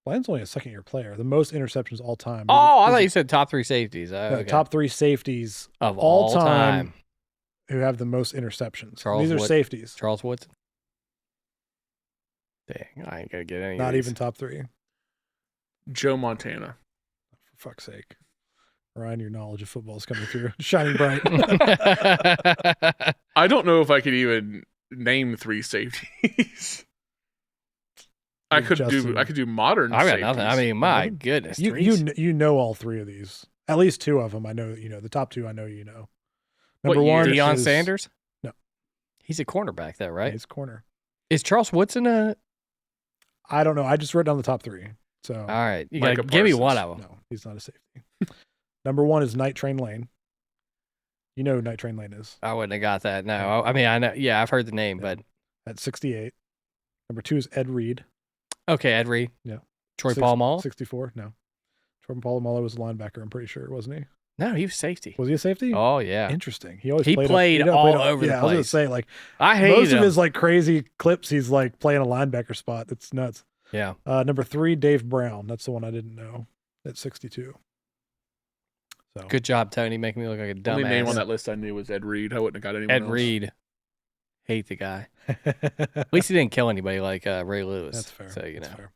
Bland's only a second-year player. The most interceptions all time. Oh, I thought you said top 3 safeties. Okay. Top 3 safeties of all time who have the most interceptions. These are safeties. Charles Woodson. Dang, I ain't gonna get any. Not even top 3. Joe Montana. For fuck's sake. Ryan, your knowledge of football is coming through. Shining bright. I don't know if I could even name 3 safeties. I could do modern I got safeties. nothing. I mean, my goodness. You know all 3 of these. At least 2 of them I know you know. The top 2 I know you know. Number 1 Deion Sanders? No. He's a cornerback though, right? Yeah, he's corner. Is Charles Woodson a I don't know. I just wrote down the top 3. So all right. You gotta give me one of them. No, he's not a safety. Number 1 is Night Train Lane. You know who Night Train Lane is. I wouldn't have got that. No. I mean, I know. Yeah, I've heard the name, but at 68. Number 2 is Ed Reed. Okay, Ed Reed. Yeah. Troy Polamalu? 64. No. Troy Polamalu was a linebacker, I'm pretty sure, wasn't he? No, he was safety. Was he a safety? Oh, yeah. Interesting. He played all over the place. Yeah, I was going to say, like, I hate most him. of his, like, crazy clips, he's, like, playing a linebacker spot. It's nuts. Yeah. Number 3, Dave Brown. That's the one I didn't know at 62. So good job, Tony, making me look like a dumbass. The only name on that list I knew was Ed Reed. I wouldn't have got anyone else. Ed Reed. Hate the guy. At least he didn't kill anybody like Ray Lewis. That's fair. So, you know. Fair.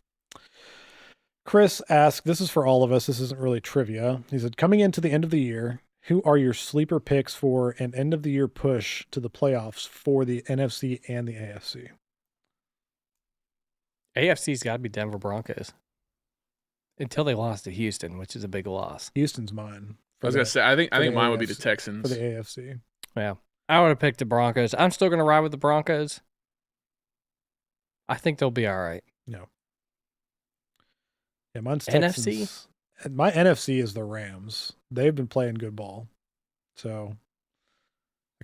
Chris asked, this is for all of us. This isn't really trivia. He said, coming into the end of the year, who are your sleeper picks for an end of the year push to the playoffs for the NFC and the AFC? AFC's got to be Denver Broncos. Until they lost to Houston, which is a big loss. Houston's mine. I was going to say, I think mine would be the AFC, Texans. For the AFC. Yeah. I would have picked the Broncos. I'm still going to ride with the Broncos. I think they'll be all right. No. Yeah, mine's NFC? Texans. And my NFC is the Rams. They've been playing good ball. So.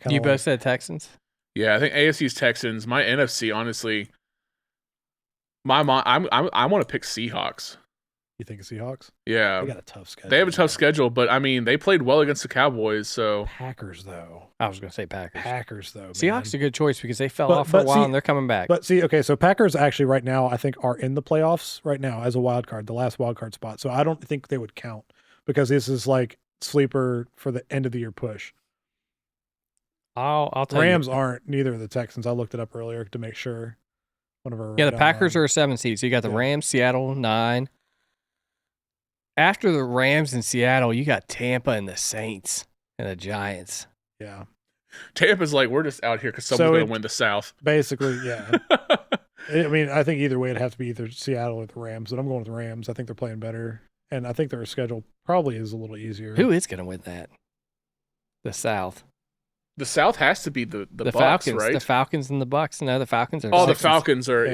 You both said Texans? Yeah, I think AFC's Texans. My NFC, honestly, I want to pick Seahawks. You think of Seahawks? Yeah. They got a tough schedule. They have a tough schedule, but I mean, they played well against the Cowboys, so. Packers, though. I was going to say Packers. Packers, though. Seahawks man. a good choice because they fell off for a while and they're coming back. But see, okay, so Packers actually right now, I think, are in the playoffs right now as a wild card, the last wild card spot. So I don't think they would count because this is like sleeper for the end of the year push. I'll tell Rams you. aren't, neither of the Texans. I looked it up earlier to make sure. The Packers are a 7 seed. So you got the Rams, Seattle, 9. After the Rams and Seattle, you got Tampa and the Saints and the Giants. Yeah. Tampa's like, we're just out here because someone's going to win the South. Basically, yeah. I mean, I think either way it'd have to be either Seattle or the Rams, but I'm going with the Rams. I think they're playing better, and I think their schedule probably is a little easier. Who is going to win that? The South. The South has to be the Bucs, Falcons, right? The Falcons and the Bucs. No, the Falcons are. Oh, the Falcons are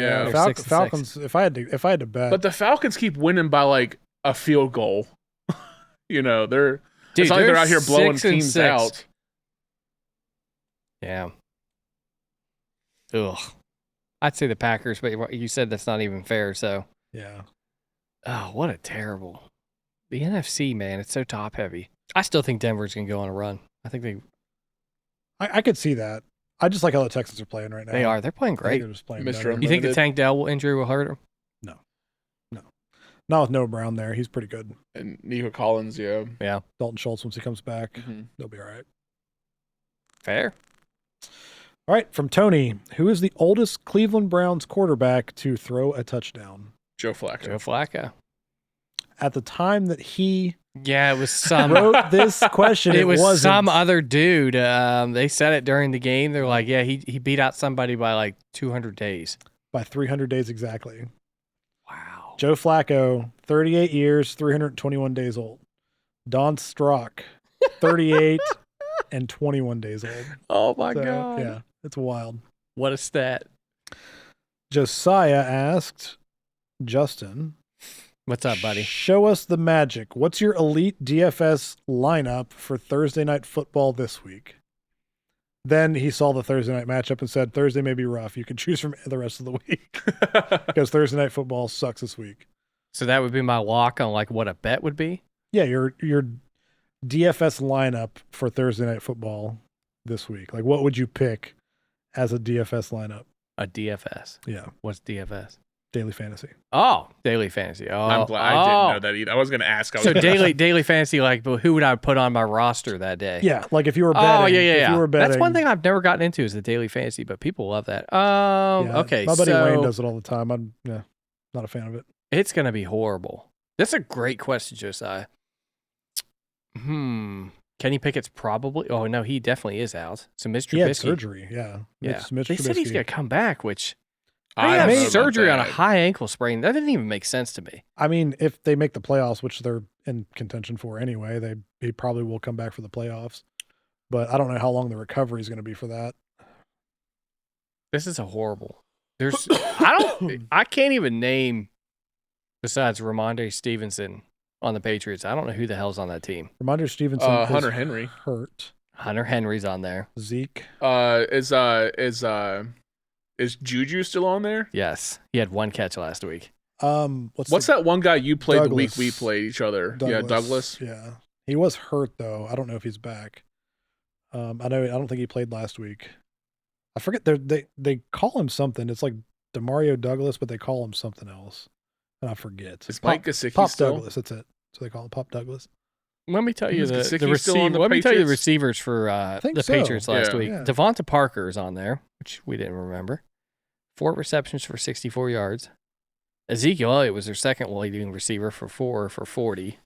Falcons. If I had to bet, But the Falcons keep winning by like a field goal. They're Dude, it's not like they're out here 6 blowing and teams 6. out. Yeah. Ugh. I'd say the Packers, but you said that's not even fair, so. Yeah. Oh, what a terrible. The NFC, man, it's so top heavy. I still think Denver's going to go on a run. I think I could see that. I just like how the Texans are playing right now. they are. They're playing great. They're just playing Mr. better. You think the Limited. Tank Dell injury will hurt him? Not with Noah Brown there. He's pretty good. And Nico Collins, yeah. Yeah. Dalton Schultz, once he comes back, Mm-hmm. they'll be all right. Fair. All right, from Tony, who is the oldest Cleveland Browns quarterback to throw a touchdown? Joe Flacco. Joe Flacco. At the time that he Yeah, it was some. wrote this question, It was wasn't. some other dude. They said it during the game. They're like, yeah, he beat out somebody by like 200 days. By 300 days exactly. Wow. Joe Flacco, 38 years, 321 days old. Don Strock, 38 and 21 days old. Oh my So, God. Yeah, it's wild. What a stat. Josiah asked, Justin, What's up, buddy? show us the magic. What's your elite DFS lineup for Thursday night football this week? Then he saw the Thursday night matchup and said, Thursday may be rough. You can choose from the rest of the week because Thursday night football sucks this week. So that would be my lock on like what a bet would be? Yeah, your DFS lineup for Thursday night football this week. Like, what would you pick as a DFS lineup? A DFS. Yeah, What's DFS? daily fantasy. Oh, daily fantasy. Oh, I'm glad I didn't know that either. I was going to ask. So daily fantasy, like, but who would I put on my roster that day? Yeah, like if you were betting. Oh, yeah. If you were betting, That's one thing I've never gotten into is the daily fantasy, but people love that. yeah, Okay, my buddy so Wayne does it all the time. I'm not a fan of it. it's gonna be horrible. That's a great question, Josiah. Kenny Pickett's probably. Oh no, he definitely is out. So Mr. He had Trubisky. surgery. Yeah, Yeah, Mitch they said he's Trubisky. gonna come back, which I I have don't know about surgery on a that. high ankle sprain. That didn't even make sense to me. I mean, if they make the playoffs, which they're in contention for anyway, he probably will come back for the playoffs. But I don't know how long the recovery is going to be for that. This is a horrible. I can't even name besides Ramondre Stevenson on the Patriots. I don't know who the hell's on that team. Ramondre Stevenson, Hunter is Henry. hurt. Hunter Henry's on there. Zeke, Is Juju still on there? Yes, he had one catch last week. What's that one guy you played the week Douglas. we played each other? Yeah, Douglas. Yeah, he was hurt though. I don't know if he's back. I don't think he played last week. I forget. They call him something. It's like Demario Douglas, but they call him something else, and I forget. Is Mike Gesicki Pop still? Douglas. That's it. So they call him Pop Douglas. Let me tell you Is the Gesicki still on the Let me tell you the Patriots? receivers for think the so. Patriots last Yeah. week. Yeah. Devonta Parker is on there, which we didn't remember. 4 receptions for 64 yards. Ezekiel Elliott was their second leading receiver for 4 for 40.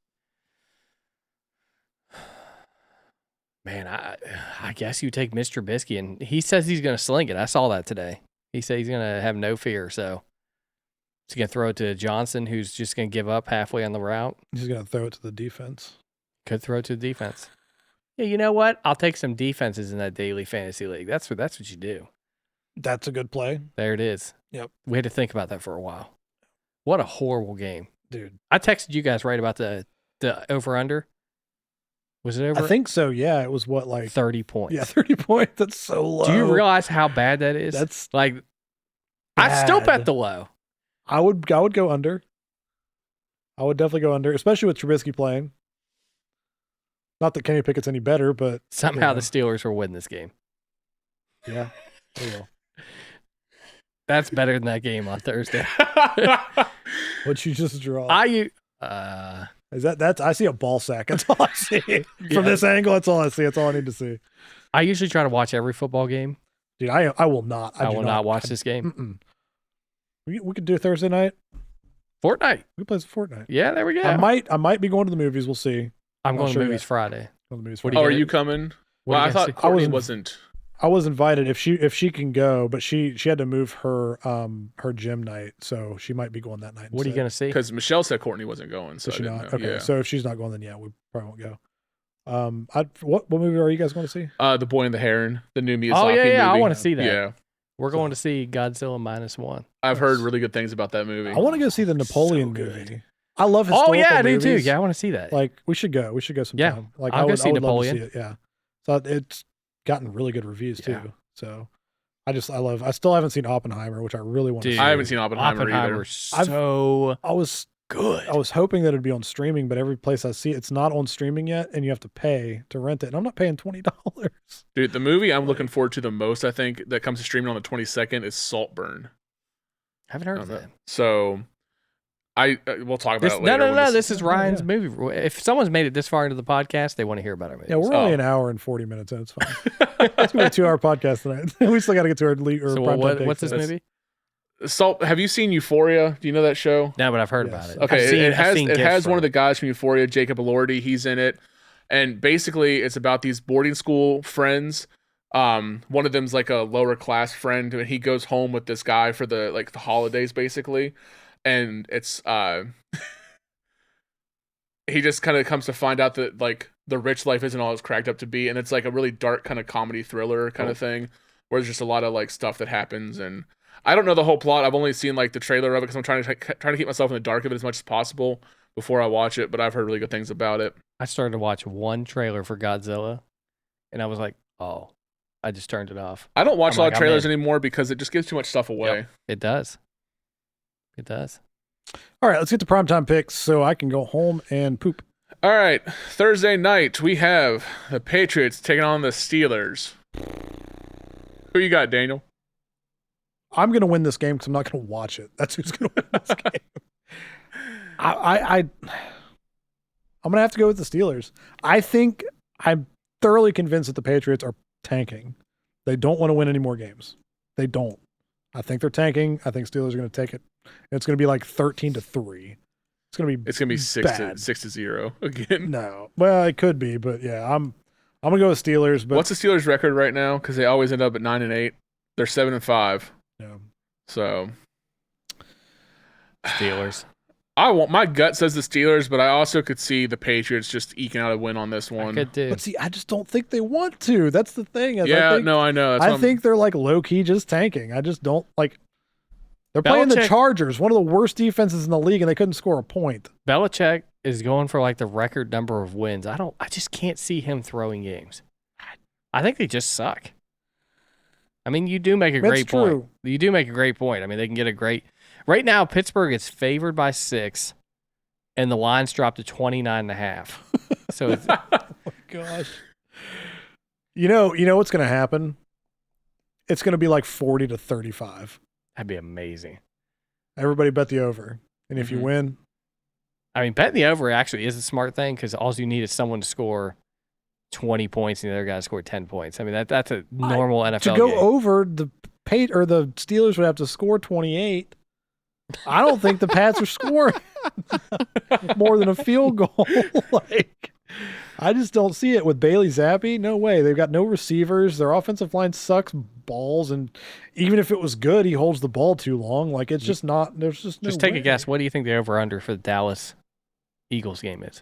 Man, I guess you take Mr. Trubisky, and he says he's going to sling it. I saw that today. He said he's going to have no fear, so he's going to throw it to Johnson, who's just going to give up halfway on the route. He's going to throw it to the defense. Could throw it to the defense. Yeah, you know what? I'll take some defenses in that daily fantasy league. That's what you do. That's a good play, There it is. Yep. We had to think about that for a while. What a horrible game. dude. I texted you guys right about the over-under. Was it over? I think so. Yeah, it was what, like 30 points. Yeah, 30 points. That's so low. Do you realize how bad that is? That's like, I still bad. bet the low. I would go under. I would definitely go under, especially with Trubisky playing. Not that Kenny Pickett's any better, but Somehow Yeah. the Steelers will win this game. yeah, they will. That's better than that game on Thursday. What'd you just draw? Is that's I see a ball sack. That's all I see. From this angle, that's all I see. That's all I need to see. I usually try to watch every football game. Dude, I will not. I do will not watch this game. Mm-mm. We could do Thursday night. Fortnite. We could play some Fortnite. Yeah, there we go. I might be going to the movies. We'll see. I'm not going sure to movies yet. Friday. Go to the movies What Friday. do Oh, you are you get? coming? What Well, are I you gonna thought see? Courtney I wasn't. I was invited if she can go, but she had to move her gym night, so she might be going that night. What are you going to see? Because Michelle said Courtney wasn't going, so Is I she didn't not? know. Okay, Yeah. so if she's not going, then yeah, we probably won't go. What movie are you guys going to see? The Boy and the Heron, the new Miyazaki Oh, yeah, movie. I want to see that. Yeah, We're going to see Godzilla -1. I've heard really good things about that movie. I want to go see the Napoleon so good. movie. I love Oh historical yeah, I do too. movies. Yeah, I want to see that. Like we should go. We should go sometime. Like I'll go see I would Napoleon. love to see it. Yeah. So it's gotten really good reviews too. Yeah. So I still haven't seen Oppenheimer, which I really want to see. I haven't seen Oppenheimer either. Oppenheimer's so I was good. I was hoping that it'd be on streaming, but every place I see it's not on streaming yet, and you have to pay to rent it. And I'm not paying $20. Dude, the movie I'm looking forward to the most, I think, that comes to streaming on the 22nd is Saltburn. Haven't heard of that. So we'll talk about it No, later. no. This is Ryan's movie. If someone's made it this far into the podcast, they want to hear about our movies. Yeah, we're only an hour and 40 minutes in. It's fine. It's gonna be a 2-hour podcast tonight. We still got to get to our So what's this movie? Have you seen Euphoria? Do you know that show? No, but I've heard about it. Okay, it has one of the guys from Euphoria, Jacob Elordi. He's in it, and basically it's about these boarding school friends. One of them's like a lower class friend, and he goes home with this guy for the holidays, basically, and it's he just kind of comes to find out that like the rich life isn't all it's cracked up to be, and it's like a really dark kind of comedy thriller kind of thing, where there's just a lot of like stuff that happens, and I don't know the whole plot. I've only seen like the trailer of it because I'm trying to keep myself in the dark of it as much as possible before I watch it. But I've heard really good things about it. I started to watch one trailer for Godzilla, and I was like, oh, I just turned it off. I don't watch a lot of trailers anymore because it just gives too much stuff away. Yep, it does. It does. All right, let's get to primetime picks so I can go home and poop. All right, Thursday night we have the Patriots taking on the Steelers. Who you got, Daniel? I'm going to win this game because I'm not going to watch it. That's who's going to win this game. I'm going to have to go with the Steelers. I'm thoroughly convinced that the Patriots are tanking. They don't want to win any more games. They don't. I think they're tanking. I think Steelers are going to take it. It's going to be like 13-3. It's going to be 6-0 again. No. Well, it could be, but yeah, I'm going to go with Steelers. But what's the Steelers record right now? Because they always end up at 9-8. They're 7-5. Yeah. So Steelers. My gut says the Steelers, but I also could see the Patriots just eking out a win on this one. I could do. But see, I just don't think they want to. That's the thing. I know. I think they're like low key just tanking. I just don't like. They're playing the Chargers, one of the worst defenses in the league, and they couldn't score a point. Belichick is going for like the record number of wins. I just can't see him throwing games. I think they just suck. I mean, you do make a great point. You do make a great point. I mean, they can get a great. Right now, Pittsburgh is favored by 6, and the line's dropped to 29.5. So it's, oh my gosh. You know what's going to happen? It's going to be like 40-35. That'd be amazing. Everybody bet the over, and if you win, I mean, betting the over actually is a smart thing because all you need is someone to score 20 points and the other guy to score 10 points. I mean, that's a normal NFL to go game. over the Steelers would have to score 28. I don't think the Pats are scoring more than a field goal. I just don't see it with Bailey Zappi. No way. They've got no receivers. Their offensive line sucks balls, and even if it was good, he holds the ball too long. Like it's just not. There's just no. Just take way. a guess. What do you think the over under for the Dallas Eagles game is?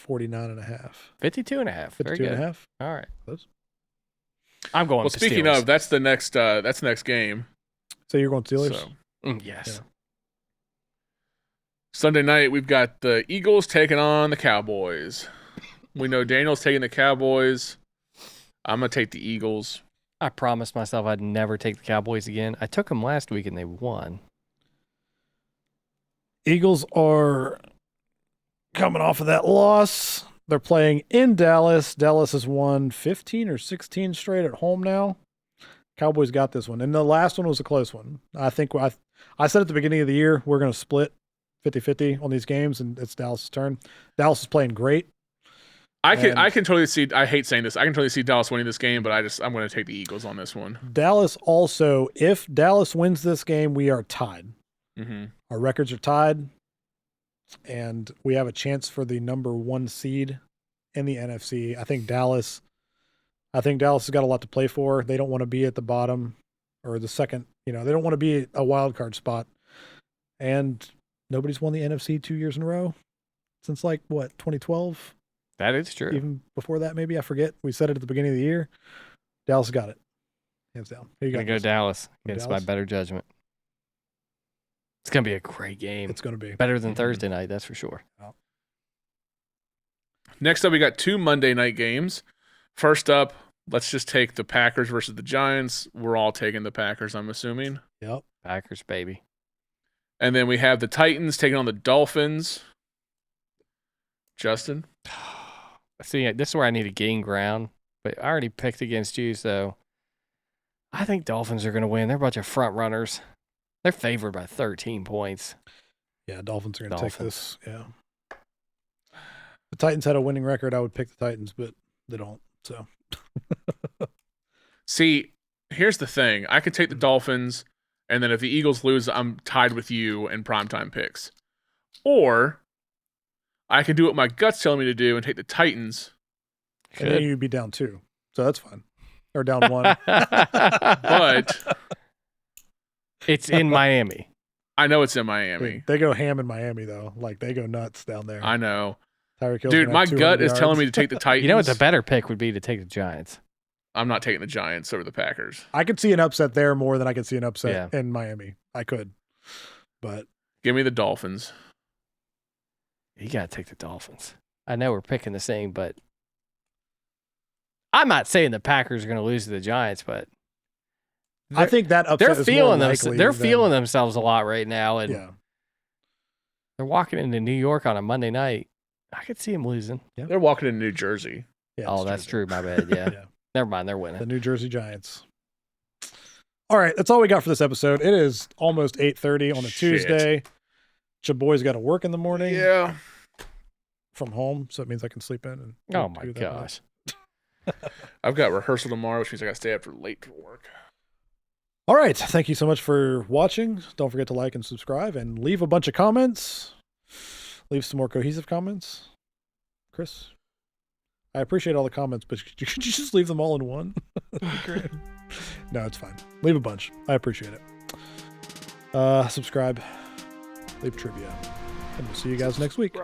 49.5. 52.5. 52.5. All right. Close. I'm going. Well, speaking Steelers. of, that's the next game. So you're going Steelers? So, yes. Yeah. Sunday night we've got the Eagles taking on the Cowboys. We know Daniel's taking the Cowboys. I'm gonna take the Eagles. I promised myself I'd never take the Cowboys again. I took them last week and they won. Eagles are coming off of that loss. They're playing in Dallas. Dallas has won 15 or 16 straight at home now. Cowboys got this one. And the last one was a close one. I think I said at the beginning of the year, we're going to split 50-50 on these games, and it's Dallas' turn. Dallas is playing great. I can totally see, I hate saying this, I can totally see Dallas winning this game, but I'm going to take the Eagles on this one. Dallas also, if Dallas wins this game, we are tied. Mm-hmm. Our records are tied, and we have a chance for the number 1 seed in the NFC. I think Dallas has got a lot to play for. They don't want to be at the bottom or the second, they don't want to be a wild card spot. And nobody's won the NFC 2 years in a row since 2012? That is true. Even before that, maybe. I forget. We said it at the beginning of the year. Dallas got it. Hands down. Here you go Dallas against my Dallas? better judgment. It's going to be a great game. It's going to be better than Thursday night, that's for sure. Next up, we got 2 Monday night games. First up, let's just take the Packers versus the Giants. We're all taking the Packers, I'm assuming. Yep. Packers, baby. And then we have the Titans taking on the Dolphins. Justin? See, this is where I need to gain ground, but I already picked against you, so I think Dolphins are going to win. They're a bunch of front runners. They're favored by 13 points. Yeah, Dolphins are going to take this. Yeah. The Titans had a winning record. I would pick the Titans, but they don't. So. See, here's the thing. I could take the Dolphins, and then if the Eagles lose, I'm tied with you in primetime picks. Or I could do what my gut's telling me to do and take the Titans. And then you'd be down 2. So that's fine. Or down 1. But it's in Miami. I know it's in Miami. They go ham in Miami, though. Like, they go nuts down there. I know. Dude, my gut is telling me to take the Titans. You know what the better pick would be? To take the Giants. I'm not taking the Giants over the Packers. I could see an upset there more than I could see an upset in Miami. I could. But give me the Dolphins. You got to take the Dolphins. I know we're picking the same, but I'm not saying the Packers are going to lose to the Giants, but I think that upset is more likely. They're feeling themselves a lot right now, and yeah. They're walking into New York on a Monday night. I could see them losing. Yep. They're walking into New Jersey. Yeah, that's true. My bad. Yeah. Never mind. They're winning. The New Jersey Giants. All right. That's all we got for this episode. It is almost 8:30 on a Tuesday. Your boy's got to work in the morning. Yeah. From home. So it means I can sleep in. And oh, my gosh. I've got rehearsal tomorrow, which means I got to stay up late for work. All right. Thank you so much for watching. Don't forget to like and subscribe and leave a bunch of comments. Leave some more cohesive comments. Chris, I appreciate all the comments, but could you just leave them all in one? That'd be great. No, it's fine. Leave a bunch. I appreciate it. Subscribe. Leave trivia. And we'll see you guys next week.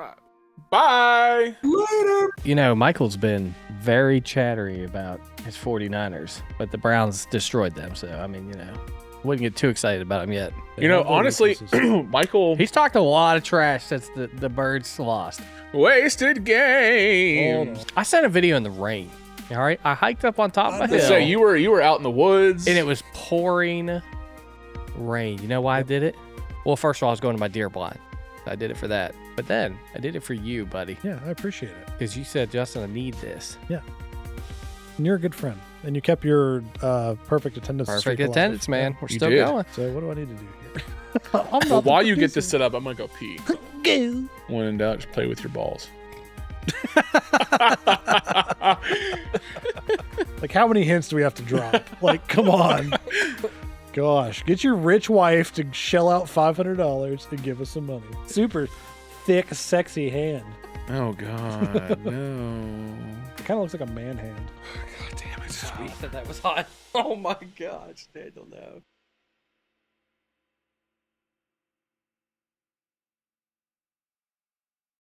Bye. Later. You know, Michael's been very chattery about his 49ers, but the Browns destroyed them. So, I mean, wouldn't get too excited about him yet. Honestly, Michael... He's talked a lot of trash since the Birds lost. Wasted games. I sent a video in the rain. All right? I hiked up on top of a hill. So you were out in the woods. And it was pouring rain. You know why I did it? Well, first of all, I was going to my deer blind. I did it for that. But then I did it for you, buddy. Yeah, I appreciate it. Because you said, Justin, I need this. Yeah. And you're a good friend. And you kept your perfect attendance. Perfect attendance, man. We're still did. going. So what do I need to do here? Well, while you get this set up, I'm going to go pee. So when in doubt, just play with your balls. Like, how many hints do we have to drop? Like, come on. Gosh, get your rich wife to shell out $500 and give us some money. Super thick, sexy hand. Oh, God, no. It kind of looks like a man hand. God damn it. Sweet that was hot. Oh, my gosh. Daniel, no.